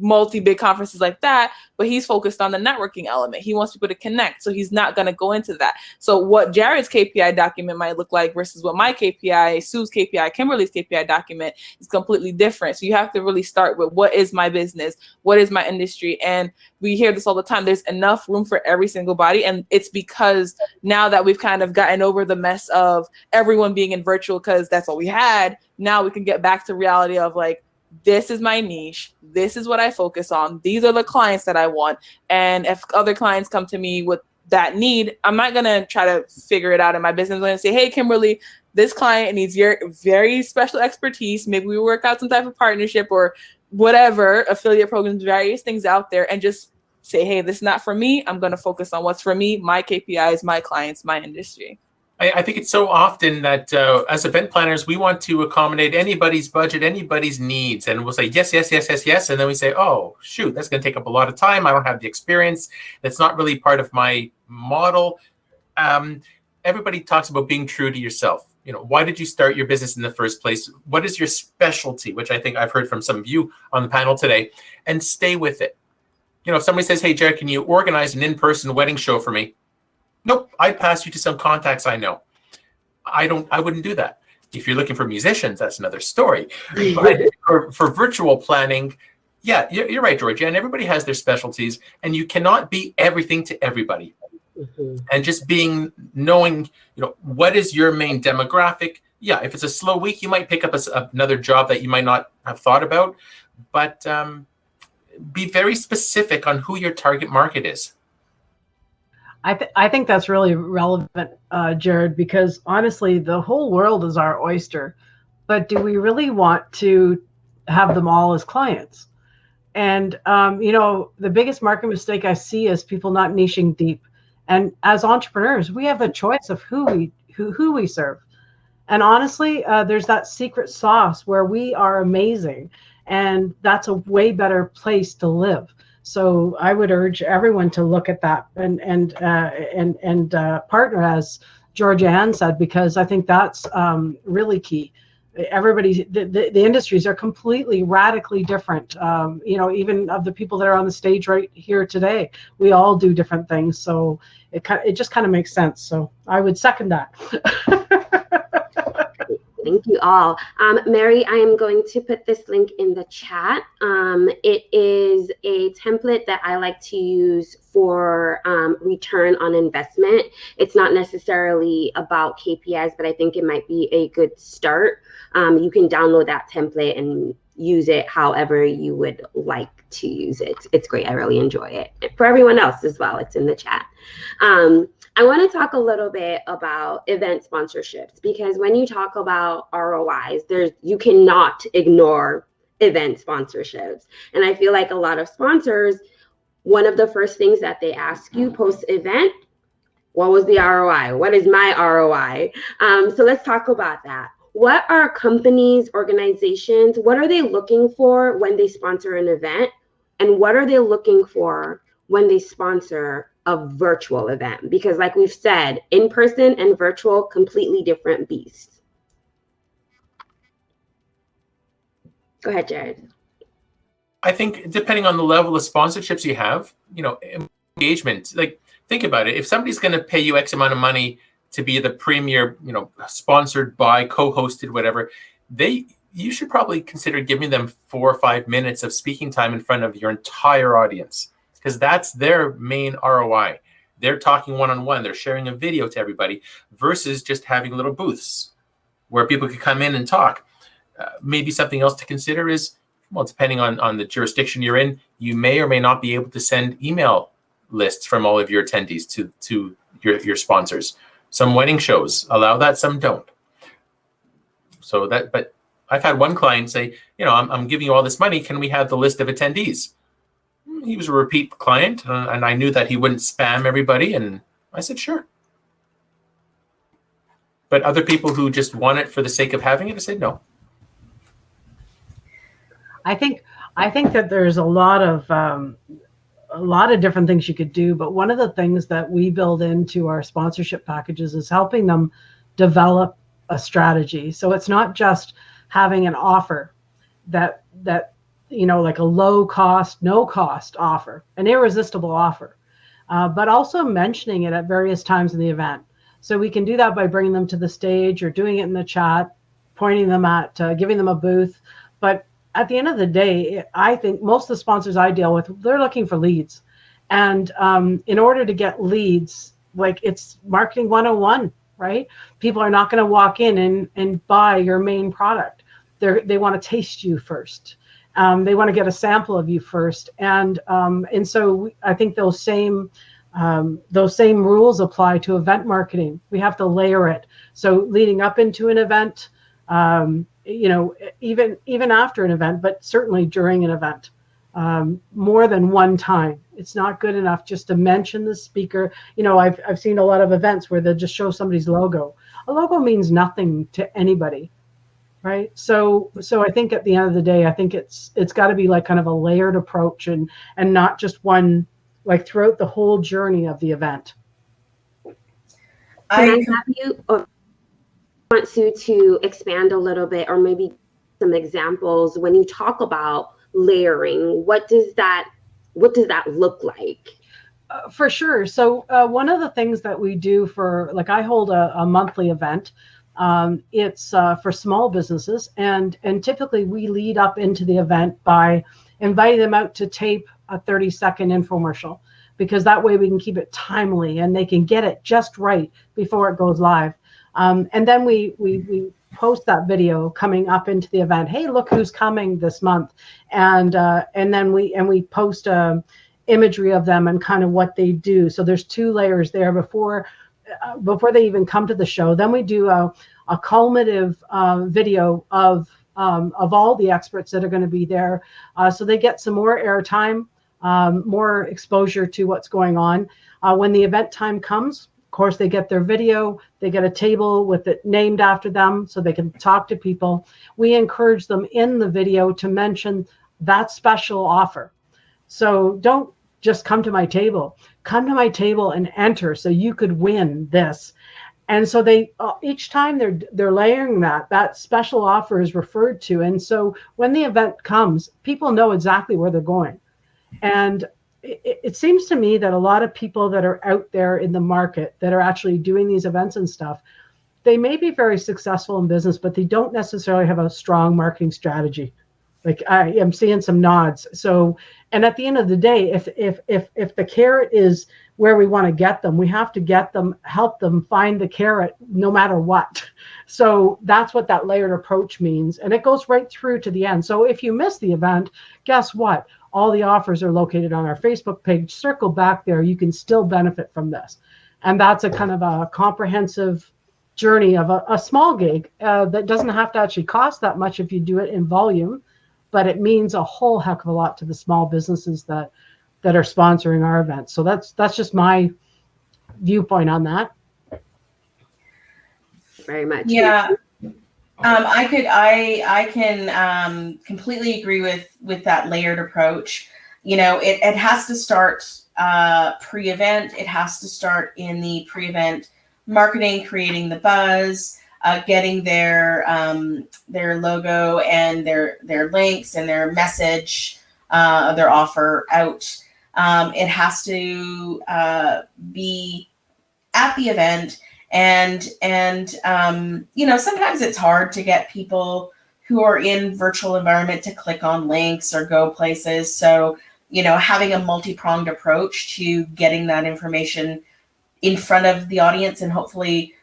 multi-big conferences like that, but he's focused on the networking element. He wants people to connect, so he's not going to go into that. So what Jarrod's KPI document might look like versus what my KPI, Sue's KPI, Kimberly's KPI document is completely different. So you have to really start with, what is my business? What is my industry? And we hear this all the time. There's enough room for every single body. And it's because now that we've kind of gotten over the mess of everyone being in virtual because that's all we had, now we can get back to reality of like, this is my niche. This is what I focus on. These are the clients that I want. And if other clients come to me with that need, I'm not going to try to figure it out in my business. I'm going to say, hey, Kimberly, this client needs your very special expertise. Maybe we work out some type of partnership or whatever, affiliate programs, various things out there, and just say, hey, this is not for me. I'm going to focus on what's for me, my KPIs, my clients, my industry. I think it's so often that as event planners, we want to accommodate anybody's budget, anybody's needs. And we'll say, yes, yes, yes, yes, yes. And then we say, oh, shoot, that's going to take up a lot of time. I don't have the experience. That's not really part of my model. Everybody talks about being true to yourself. Why did you start your business in the first place? What is your specialty? Which I think I've heard from some of you on the panel today. And stay with it. If somebody says, hey, Jarrod, can you organize an in-person wedding show for me? Nope, I'd pass you to some contacts I know. I wouldn't do that. If you're looking for musicians, that's another story. But for virtual planning, yeah, you're right, Georgie-Ann. Everybody has their specialties, and you cannot be everything to everybody. Mm-hmm. And just knowing, what is your main demographic? Yeah, if it's a slow week, you might pick up another job that you might not have thought about, but be very specific on who your target market is. I think that's really relevant, Jarrod, because honestly, the whole world is our oyster. But do we really want to have them all as clients? And, the biggest market mistake I see is people not niching deep. And as entrepreneurs, we have a choice of who we serve. And honestly, there's that secret sauce where we are amazing. And that's a way better place to live. So I would urge everyone to look at that and partner, as Georgie-Ann said, because I think that's really key. The industries are completely radically different. Even of the people that are on the stage right here today, we all do different things. So it just kind of makes sense. So I would second that. Thank you all. Mary, I am going to put this link in the chat. It is a template that I like to use for return on investment. It's not necessarily about KPIs, but I think it might be a good start. You can download that template and use it however you would like to use it. It's great. I really enjoy it. For everyone else as well, it's in the chat. I want to talk a little bit about event sponsorships, because when you talk about ROIs, you cannot ignore event sponsorships. And I feel like a lot of sponsors, one of the first things that they ask you post-event, what was the ROI? What is my ROI? So let's talk about that. What are companies, organizations, what are they looking for when they sponsor an event? And what are they looking for when they sponsor a virtual event? Because like we've said, in-person and virtual, completely different beasts. Go ahead, Jarrod. I think depending on the level of sponsorships you have, engagement, like think about it. If somebody's going to pay you X amount of money to be the premier, sponsored by, co-hosted, whatever, you should probably consider giving them 4 or 5 minutes of speaking time in front of your entire audience, because that's their main ROI. They're talking one-on-one. They're sharing a video to everybody versus just having little booths where people could come in and talk. Maybe something else to consider is, well, depending on the jurisdiction you're in, you may or may not be able to send email lists from all of your attendees to your sponsors. Some wedding shows allow that, some don't. But I've had one client say, I'm giving you all this money. Can we have the list of attendees? He was a repeat client, and I knew that he wouldn't spam everybody, and I said, sure. But other people who just want it for the sake of having it, I said, no. I think that there's a lot of different things you could do, but one of the things that we build into our sponsorship packages is helping them develop a strategy. So it's not just having an offer that like a low cost, no cost offer, an irresistible offer, but also mentioning it at various times in the event. So we can do that by bringing them to the stage or doing it in the chat, pointing them at, giving them a booth. But at the end of the day, I think most of the sponsors I deal with, they're looking for leads. And in order to get leads, like, it's marketing 101, right? People are not going to walk in and buy your main product. They want to taste you first. They want to get a sample of you first. And so I think those same rules apply to event marketing. We have to layer it. So leading up into an event, even after an event, but certainly during an event, more than one time. It's not good enough just to mention the speaker. I've seen a lot of events where they'll just show somebody's logo. A logo means nothing to anybody, right? So I think at the end of the day, I think it's got to be like kind of a layered approach and not just one, like throughout the whole journey of the event. Can I have you, or want Sue to expand a little bit, or maybe some examples when you talk about layering? What does that look like? For sure. So one of the things that we do for, like, I hold a monthly event. It's for small businesses, and typically we lead up into the event by inviting them out to tape a 30-second infomercial, because that way we can keep it timely and they can get it just right before it goes live. And then we post that video coming up into the event. Hey, look who's coming this month, and then we post imagery of them and kind of what they do. So there's 2 layers there before they even come to the show. Then we do a culminative video of all the experts that are going to be there, so they get some more airtime, more exposure to what's going on. When the event time comes, of course, they get their video, they get a table with it named after them so they can talk to people. We encourage them in the video to mention that special offer. So don't just come to my table and enter so you could win this. And so they each time they're layering that special offer is referred to. And so when the event comes, people know exactly where they're going. And it seems to me that a lot of people that are out there in the market that are actually doing these events and stuff, they may be very successful in business, but they don't necessarily have a strong marketing strategy. Like, I am seeing some nods. So, and at the end of the day, if the carrot is where we want to get them, we have to help them find the carrot no matter what. So that's what that layered approach means. And it goes right through to the end. So if you miss the event, guess what? All the offers are located on our Facebook page. Circle back there. You can still benefit from this. And that's a kind of a comprehensive journey of a small gig that doesn't have to actually cost that much if you do it in volume, but it means a whole heck of a lot to the small businesses that are sponsoring our events. So that's just my viewpoint on that. Very much. Yeah. I can completely agree with that layered approach. It has to start pre-event. It has to start in the pre-event marketing, creating the buzz, getting their logo and their links and their message, their offer out. It has to be at the event. And sometimes it's hard to get people who are in virtual environment to click on links or go places. So, having a multi-pronged approach to getting that information in front of the audience, and hopefully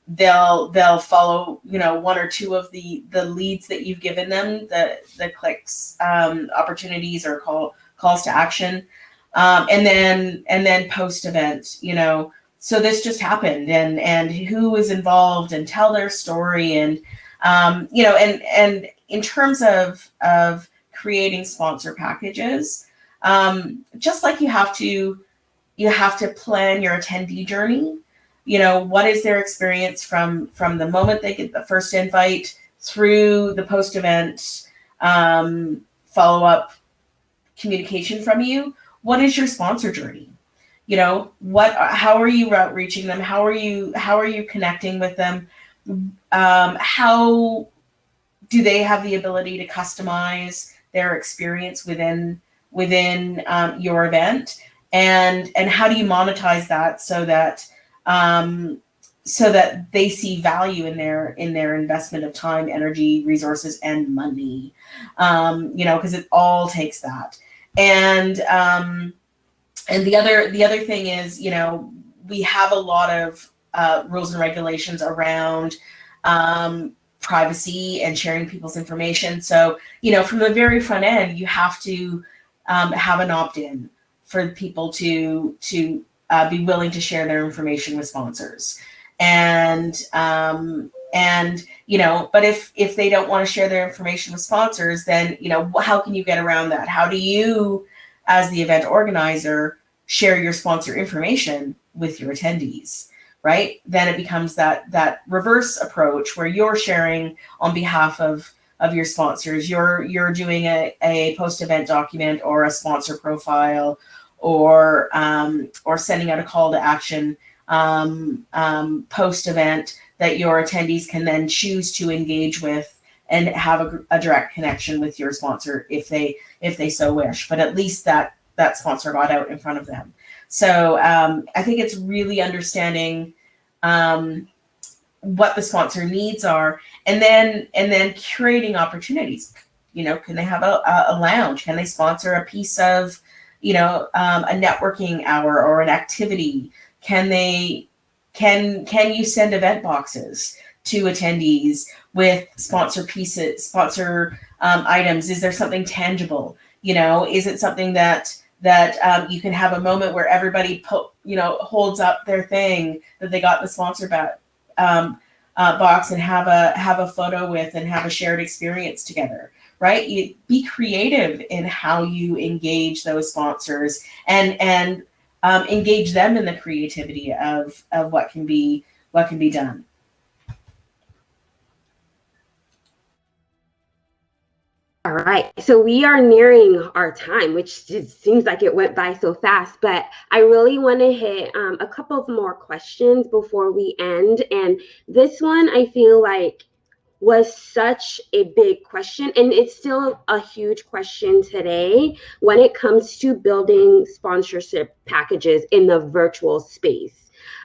they'll follow, 1 or 2 of the leads that you've given them, the clicks, opportunities or calls to action. And then post event, so this just happened, and who was involved, and tell their story, and and in terms of creating sponsor packages, just like you have to plan your attendee journey. What is their experience from the moment they get the first invite through the post event, follow-up communication from you. What is your sponsor journey? You know, how are you outreaching them? How are you connecting with them? How do they have the ability to customize their experience within your event? And how do you monetize that so that they see value in their investment of time, energy, resources, and money? You know, because it all takes that. And the other thing is, you know, we have a lot of rules and regulations around privacy and sharing people's information. So, you know, from the very front end, you have to have an opt-in for people to be willing to share their information with sponsors. And you know, but if they don't want to share their information with sponsors, then, you know, how can you get around that? How do you, as the event organizer, share your sponsor information with your attendees, right? Then it becomes that reverse approach where you're sharing on behalf of your sponsors. You're doing a post-event document or a sponsor profile, or sending out a call to action post-event that your attendees can then choose to engage with and have a direct connection with your sponsor if they so wish. But at least that sponsor got out in front of them. So I think it's really understanding what the sponsor needs are, and then curating opportunities. You know, can they have a lounge? Can they sponsor a piece of, you know, a networking hour or an activity? Can you send event boxes to attendees with sponsor pieces, sponsor items? Is there something tangible? You know, is it something that you can have a moment where everybody holds up their thing that they got in the sponsor box and have a photo with and have a shared experience together, right? You be creative in how you engage those sponsors and engage them in the creativity of what can be done. All right, so we are nearing our time, which just seems like it went by so fast, but I really want to hit a couple of more questions before we end. And this one, I feel like, was such a big question, and it's still a huge question today when it comes to building sponsorship packages in the virtual space.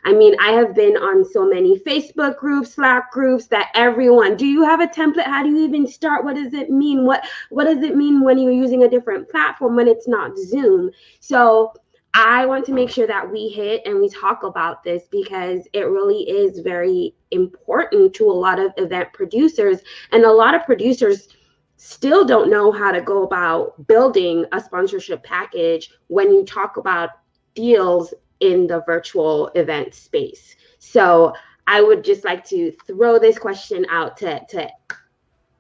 I mean, I have been on so many Facebook groups, Slack groups, that everyone, do you have a template? How do you even start? What does it mean? What does it mean when you're using a different platform when it's not Zoom? So I want to make sure that we hit and we talk about this because it really is very important to a lot of event producers, and a lot of producers still don't know how to go about building a sponsorship package when you talk about deals in the virtual event space. So I would just like to throw this question out to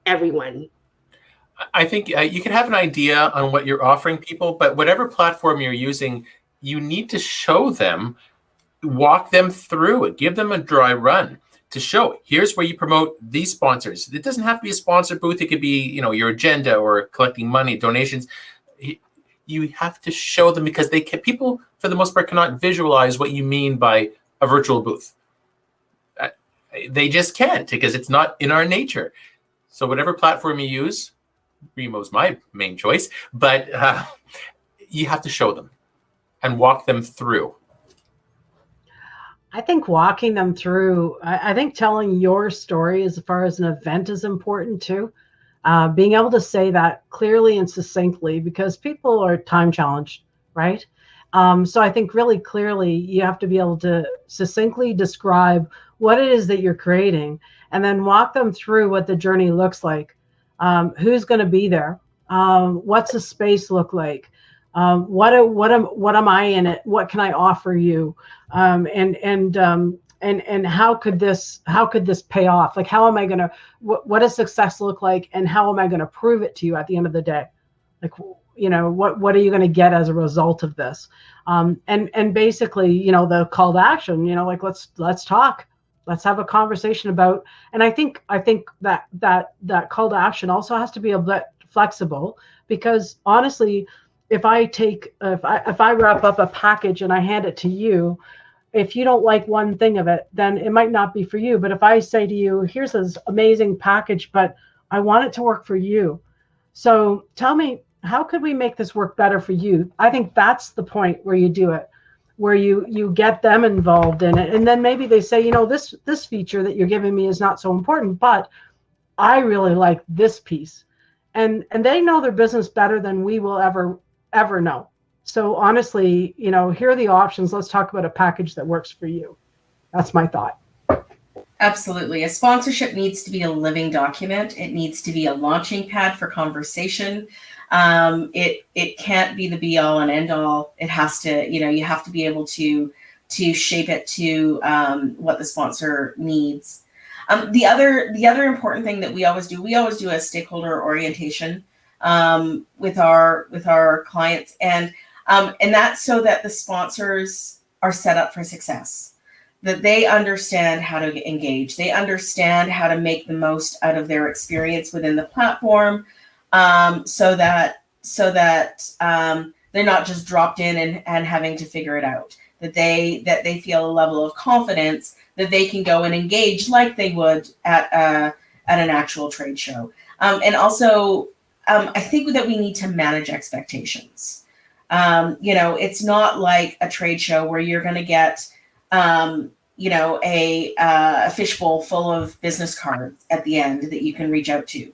everyone. I think you can have an idea on what you're offering people, but whatever platform you're using, you need to show them, walk them through it, give them a dry run to show, here's where you promote these sponsors. It doesn't have to be a sponsor booth. It could be, you know, your agenda or collecting money, donations. You have to show them because people, for the most part, cannot visualize what you mean by a virtual booth. They just can't because it's not in our nature. So whatever platform you use, Remo's my main choice, but you have to show them and walk them through. I think walking them through, I think telling your story as far as an event is important too. Being able to say that clearly and succinctly, because people are time challenged, right? So I think really clearly you have to be able to succinctly describe what it is that you're creating and then walk them through what the journey looks like. Who's going to be there? What's the space look like? What am I in it? What can I offer you? And how could this pay off? Like, how am I going to, what does success look like? And how am I going to prove it to you at the end of the day? Like, you know, what are you going to get as a result of this? And basically, you know, the call to action, you know, like, let's talk, let's have a conversation about, and I think that call to action also has to be a bit flexible because honestly, if I wrap up a package and I hand it to you, if you don't like one thing of it, then it might not be for you. But if I say to you, here's this amazing package, but I want it to work for you. So tell me, how could we make this work better for you? I think that's the point where you do it, where you get them involved in it. And then maybe they say, this feature that you're giving me is not so important, but I really like this piece. And they know their business better than we will ever know. So honestly, here are the options. Let's talk about a package that works for you. That's my thought. Absolutely. A sponsorship needs to be a living document. It needs to be a launching pad for conversation. It can't be the be all and end all. It has to, you have to be able to shape it to what the sponsor needs. The other important thing that we always do a stakeholder orientation with our clients, and that's so that the sponsors are set up for success, that they understand how to engage, they understand how to make the most out of their experience within the platform, so that they're not just dropped in and having to figure it out, that they feel a level of confidence that they can go and engage like they would at an actual trade show. And also, I think that we need to manage expectations. It's not like a trade show where you're going to get, a fishbowl full of business cards at the end that you can reach out to.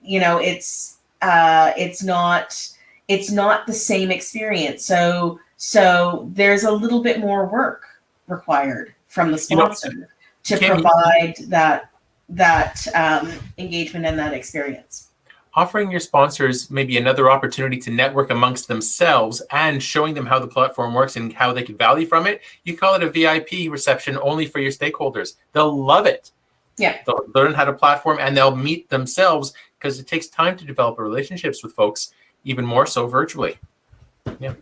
It's not the same experience. So there's a little bit more work required from the sponsor to provide that engagement and that experience. Offering your sponsors maybe another opportunity to network amongst themselves and showing them how the platform works and how they can value from it. You call it a VIP reception only for your stakeholders. They'll love it. Yeah. They'll learn how to platform and they'll meet themselves, because it takes time to develop relationships with folks, even more so virtually. Yeah.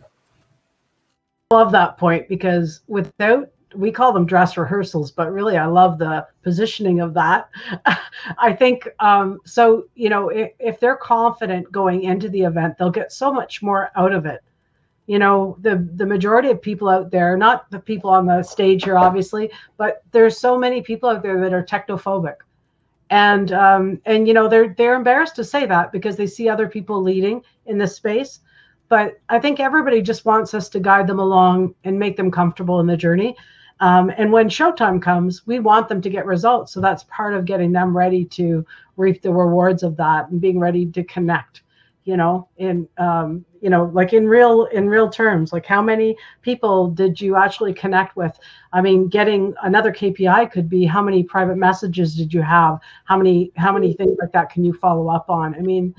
Love that point, because we call them dress rehearsals, but really I love the positioning of that. I think if they're confident going into the event, they'll get so much more out of it. The majority of people out there, not the people on the stage here, obviously, but there's so many people out there that are technophobic. And they're embarrassed to say that because they see other people leading in this space. But I think everybody just wants us to guide them along and make them comfortable in the journey. And when showtime comes, we want them to get results. So that's part of getting them ready to reap the rewards of that and being ready to connect, like in real terms, like how many people did you actually connect with? I mean, getting another KPI could be how many private messages did you have? How many things like that can you follow up on? I mean,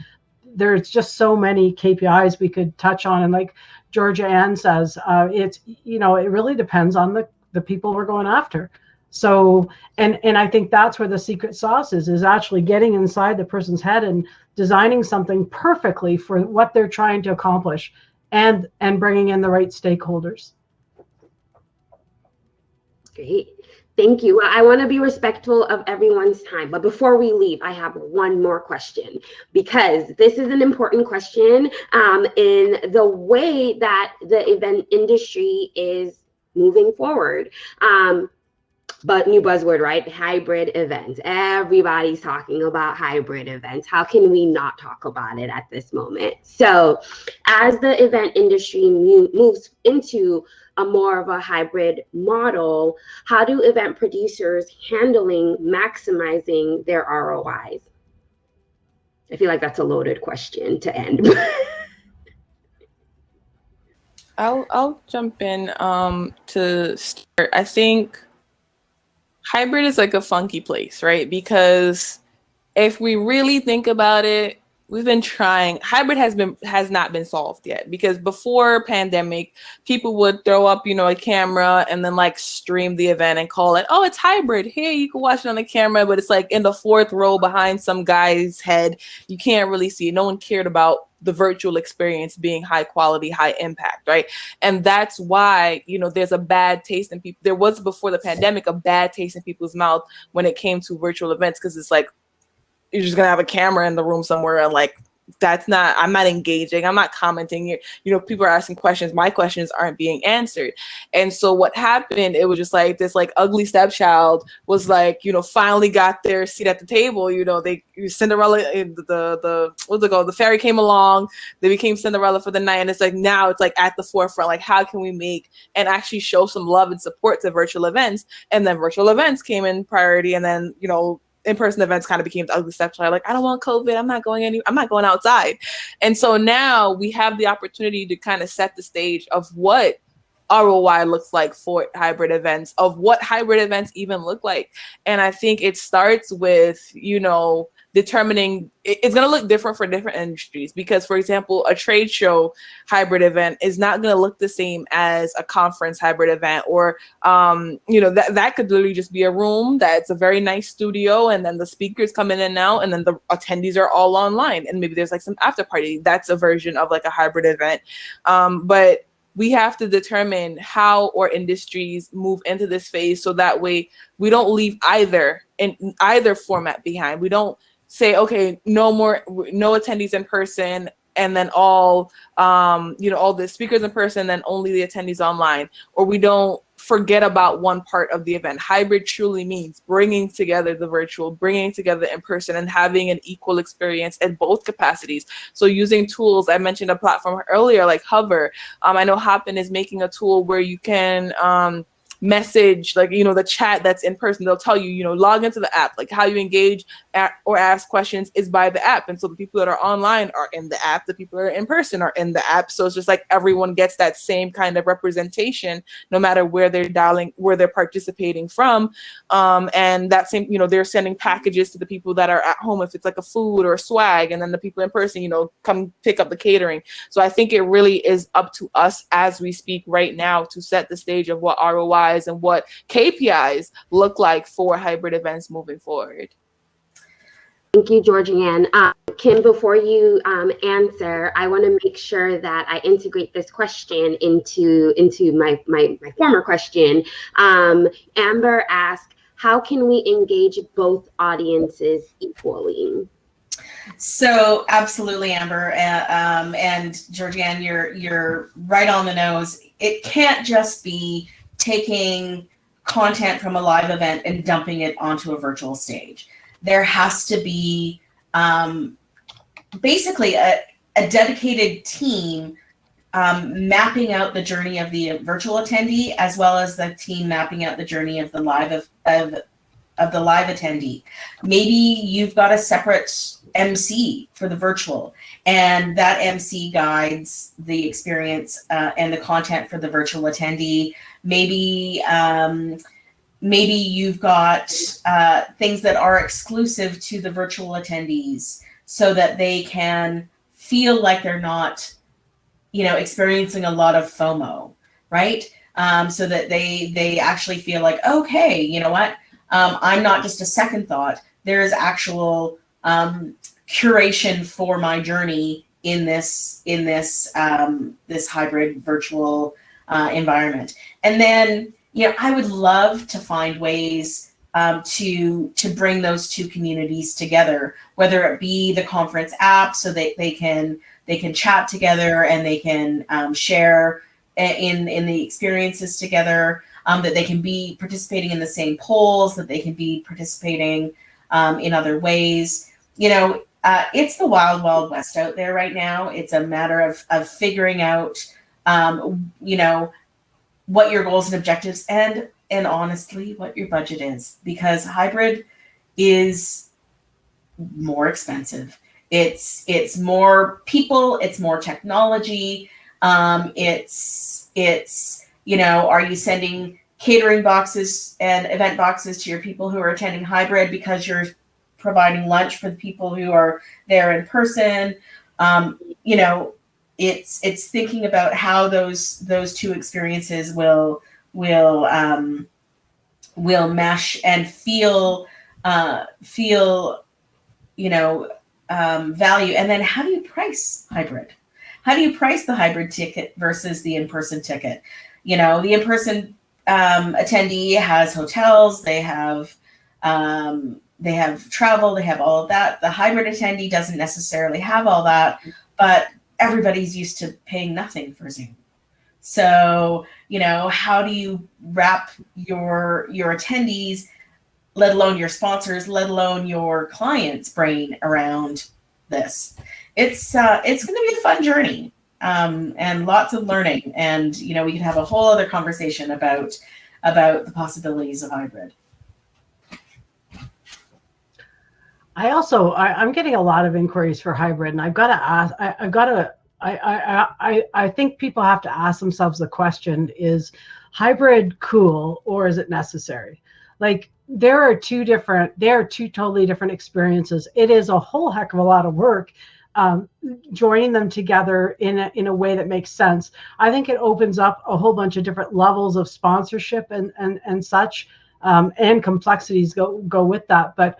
there's just so many KPIs we could touch on. And like Georgie-Ann says, it really depends on the people we're going after. So, and I think that's where the secret sauce is actually getting inside the person's head and designing something perfectly for what they're trying to accomplish and bringing in the right stakeholders. Great. Thank you. I want to be respectful of everyone's time. But before we leave, I have one more question, because this is an important question in the way that the event industry is moving forward. But new buzzword, right? Hybrid events. Everybody's talking about hybrid events. How can we not talk about it at this moment? So as the event industry moves into a more of a hybrid model, how do event producers handling maximizing their ROIs? I feel like that's a loaded question to end. I'll jump in to start. I think hybrid is like a funky place, right? Because if we really think about it, we've been trying. Hybrid has not been solved yet, because before pandemic, people would throw up, a camera and then like stream the event and call it, oh, it's hybrid. Here, you can watch it on the camera, but it's like in the fourth row behind some guy's head. You can't really see it. No one cared about the virtual experience being high quality, high impact, right? And that's why, there's a bad taste in people. There was, before the pandemic, a bad taste in people's mouth when it came to virtual events, because it's like, you're just gonna have a camera in the room somewhere and like I'm not engaging. I'm not commenting. People are asking questions. My questions aren't being answered. And so what happened, it was just like this like ugly stepchild was like, finally got their seat at the table. Cinderella, the fairy came along, they became Cinderella for the night. And it's like, now it's like at the forefront, like how can we make and actually show some love and support to virtual events? And then virtual events came in priority. And then, in-person events kind of became the ugly stepchild. Like, I don't want COVID. I'm not going outside. And so now we have the opportunity to kind of set the stage of what ROI looks like for hybrid events, of what hybrid events even look like. And I think it starts with, determining it's going to look different for different industries, because, for example, a trade show hybrid event is not going to look the same as a conference hybrid event, or that could literally just be a room that's a very nice studio, and then the speakers come in and out, and then the attendees are all online, and maybe there's like some after party. That's a version of like a hybrid event. But we have to determine how our industries move into this phase, so that way we don't leave either format behind. We don't say, okay, no attendees in person, and then all the speakers in person, then only the attendees online, or we don't forget about one part of the event. Hybrid truly means bringing together the virtual, bringing together in person, and having an equal experience in both capacities. So using tools, I mentioned a platform earlier like Hover. I know Hopin is making a tool where you can message, like, the chat that's in person. They'll tell you, log into the app. Like, how you engage or ask questions is by the app. And so the people that are online are in the app. The people that are in person are in the app. So it's just like everyone gets that same kind of representation, no matter where they're participating from. And that same, they're sending packages to the people that are at home, if it's like a food or a swag, and then the people in person, come pick up the catering. So I think it really is up to us as we speak right now to set the stage of what ROI and what KPIs look like for hybrid events moving forward. Thank you, Georgie-Ann. Kim, before you answer, I want to make sure that I integrate this question into my former question. Amber asked, how can we engage both audiences equally? So absolutely, Amber, and Georgie-Ann, you're right on the nose. It can't just be taking content from a live event and dumping it onto a virtual stage. There has to be basically a dedicated team mapping out the journey of the virtual attendee, as well as the team mapping out the journey of the live of the live attendee. Maybe you've got a separate MC for the virtual, and that MC guides the experience and the content for the virtual attendee. Maybe you've got things that are exclusive to the virtual attendees, so that they can feel like they're not, experiencing a lot of FOMO, right? So that they actually feel like, okay, you know what? I'm not just a second thought. There is actual curation for my journey in this hybrid virtual environment. And then, I would love to find ways to bring those two communities together, whether it be the conference app, so that they can chat together and they can share in the experiences together, that they can be participating in the same polls, that they can be participating in other ways. It's the wild, wild west out there right now. It's a matter of figuring out, what your goals and objectives and honestly what your budget is, because hybrid is more expensive. It's more people, it's more technology. It's are you sending catering boxes and event boxes to your people who are attending hybrid because you're providing lunch for the people who are there in person? It's thinking about how those two experiences will mesh and feel value. And then how do you price hybrid? How do you price the hybrid ticket versus the in-person ticket? The in-person attendee has hotels, they have they have travel, they have all of that. The hybrid attendee doesn't necessarily have all that, but everybody's used to paying nothing for Zoom. So, how do you wrap your attendees, let alone your sponsors, let alone your clients' brain around this? It's going to be a fun journey, and lots of learning. And, we could have a whole other conversation about the possibilities of hybrid. I'm getting a lot of inquiries for hybrid, and I've got to ask, I think people have to ask themselves the question, is hybrid cool or is it necessary? Like, there are two totally different experiences. It is a whole heck of a lot of work joining them together in a way that makes sense. I think it opens up a whole bunch of different levels of sponsorship and such, and complexities go with that. But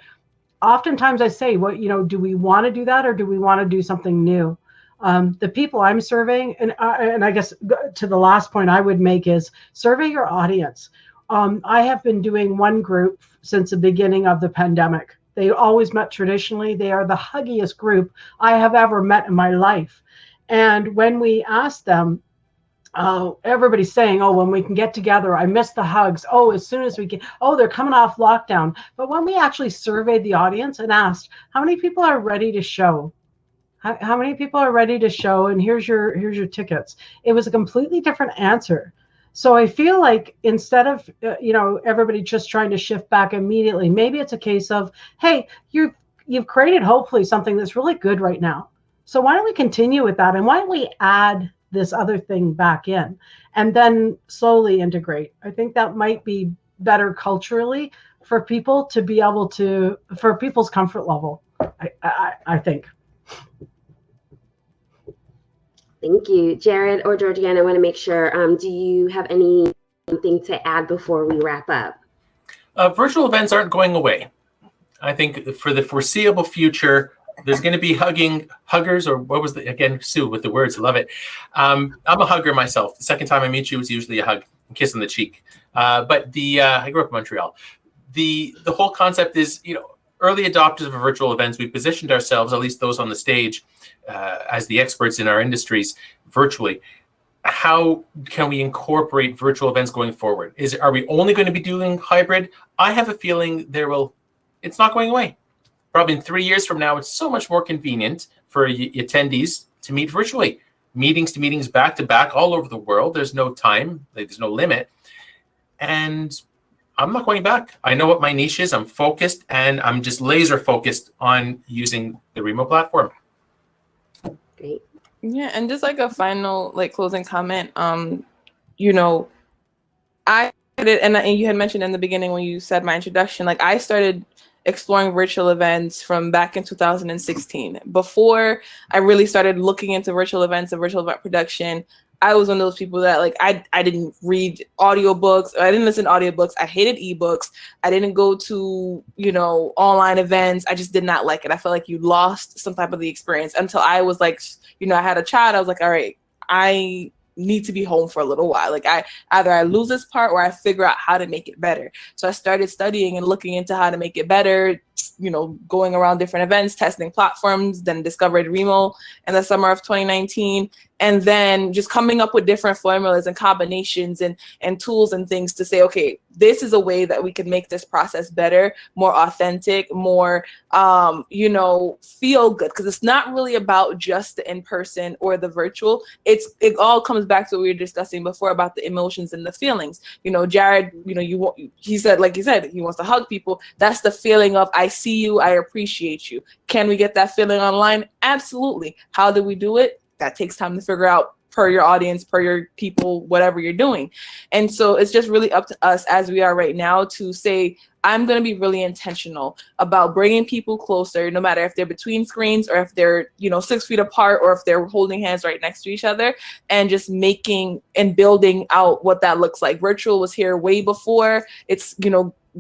oftentimes I say, do we want to do that, or do we want to do something new? The people I'm serving, and I guess to the last point I would make is survey your audience. I have been doing one group since the beginning of the pandemic. They always met traditionally. They are the huggiest group I have ever met in my life. And when we asked them, everybody's saying, oh, when we can get together, I miss the hugs. Oh, as soon as we get, oh, they're coming off lockdown. But when we actually surveyed the audience and asked, how many people are ready to show? How many people are ready to show? And here's your tickets. It was a completely different answer. So I feel like instead of, everybody just trying to shift back immediately, maybe it's a case of, hey, you've created hopefully something that's really good right now. So why don't we continue with that? And why don't we add this other thing back in and then slowly integrate? I think that might be better culturally for people to be able to, for people's comfort level, I think. Thank you. Jarrod or Georgie-Ann, I want to make sure, do you have anything to add before we wrap up? Virtual events aren't going away. I think for the foreseeable future, there's going to be huggers, or what was Sue with the words, I love it. I'm a hugger myself. The second time I meet you is usually a hug, a kiss on the cheek. But I grew up in Montreal. The whole concept is, early adopters of virtual events. We've positioned ourselves, at least those on the stage, as the experts in our industries virtually. How can we incorporate virtual events going forward? Are we only going to be doing hybrid? I have a feeling it's not going away. Probably in 3 years from now, it's so much more convenient for attendees to meet virtually. Meetings to meetings, back to back, all over the world. There's no time, there's no limit. And I'm not going back. I know what my niche is. I'm focused, and I'm just laser focused on using the Remo platform. Great. Yeah, and just like a final closing comment, I did, and you had mentioned in the beginning when you said my introduction, I started exploring virtual events from back in 2016. Before I really started looking into virtual events and virtual event production, I was one of those people that I didn't read audiobooks. I didn't listen to audiobooks. I hated ebooks. I didn't go to, online events. I just did not like it. I felt like you lost some type of the experience until I was I had a child. I was like, all right, I need to be home for a little while. I lose this part or I figure out how to make it better. So I started studying and looking into how to make it better, going around different events, testing platforms, then discovered Remo in the summer of 2019. And then just coming up with different formulas and combinations and tools and things to say, okay, this is a way that we can make this process better, more authentic, more, feel good. Because it's not really about just the in-person or the virtual. It all comes back to what we were discussing before about the emotions and the feelings. Jarrod, he said, he wants to hug people. That's the feeling of, I see you, I appreciate you. Can we get that feeling online? Absolutely. How do we do it? That takes time to figure out per your audience, per your people, whatever you're doing. And so it's just really up to us as we are right now to say, I'm going to be really intentional about bringing people closer, no matter if they're between screens or if they're, 6 feet apart or if they're holding hands right next to each other, and just making and building out what that looks like. Virtual was here way before. It's,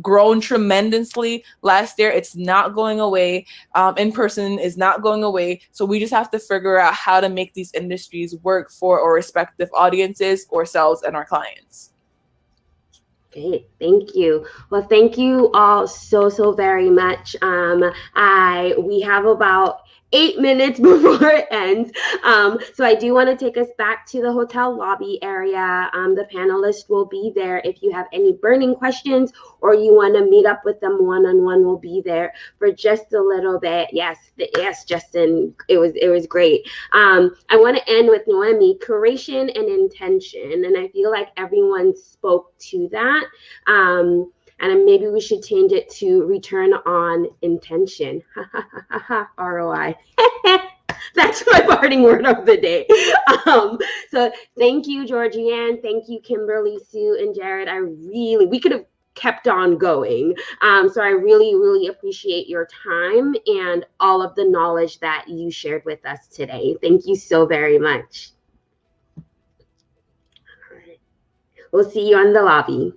grown tremendously last year. It's not going away. In person is not going away. So we just have to figure out how to make these industries work for our respective audiences, ourselves, and our clients. Great, thank you. Well, thank you all so very much. We have about 8 minutes before it ends. So I do want to take us back to the hotel lobby area. The panelists will be there. If you have any burning questions or you want to meet up with them one-on-one, we'll be there for just a little bit. Yes, Justin, it was great. I want to end with Noemi, curation and intention. And I feel like everyone spoke to that. And maybe we should change it to return on intention. ROI. That's my parting word of the day. So thank you, Georgie-Ann. Thank you, Kimberly, Sue, and Jarrod. We could have kept on going. So I really appreciate your time and all of the knowledge that you shared with us today. Thank you so very much. All right. We'll see you in the lobby.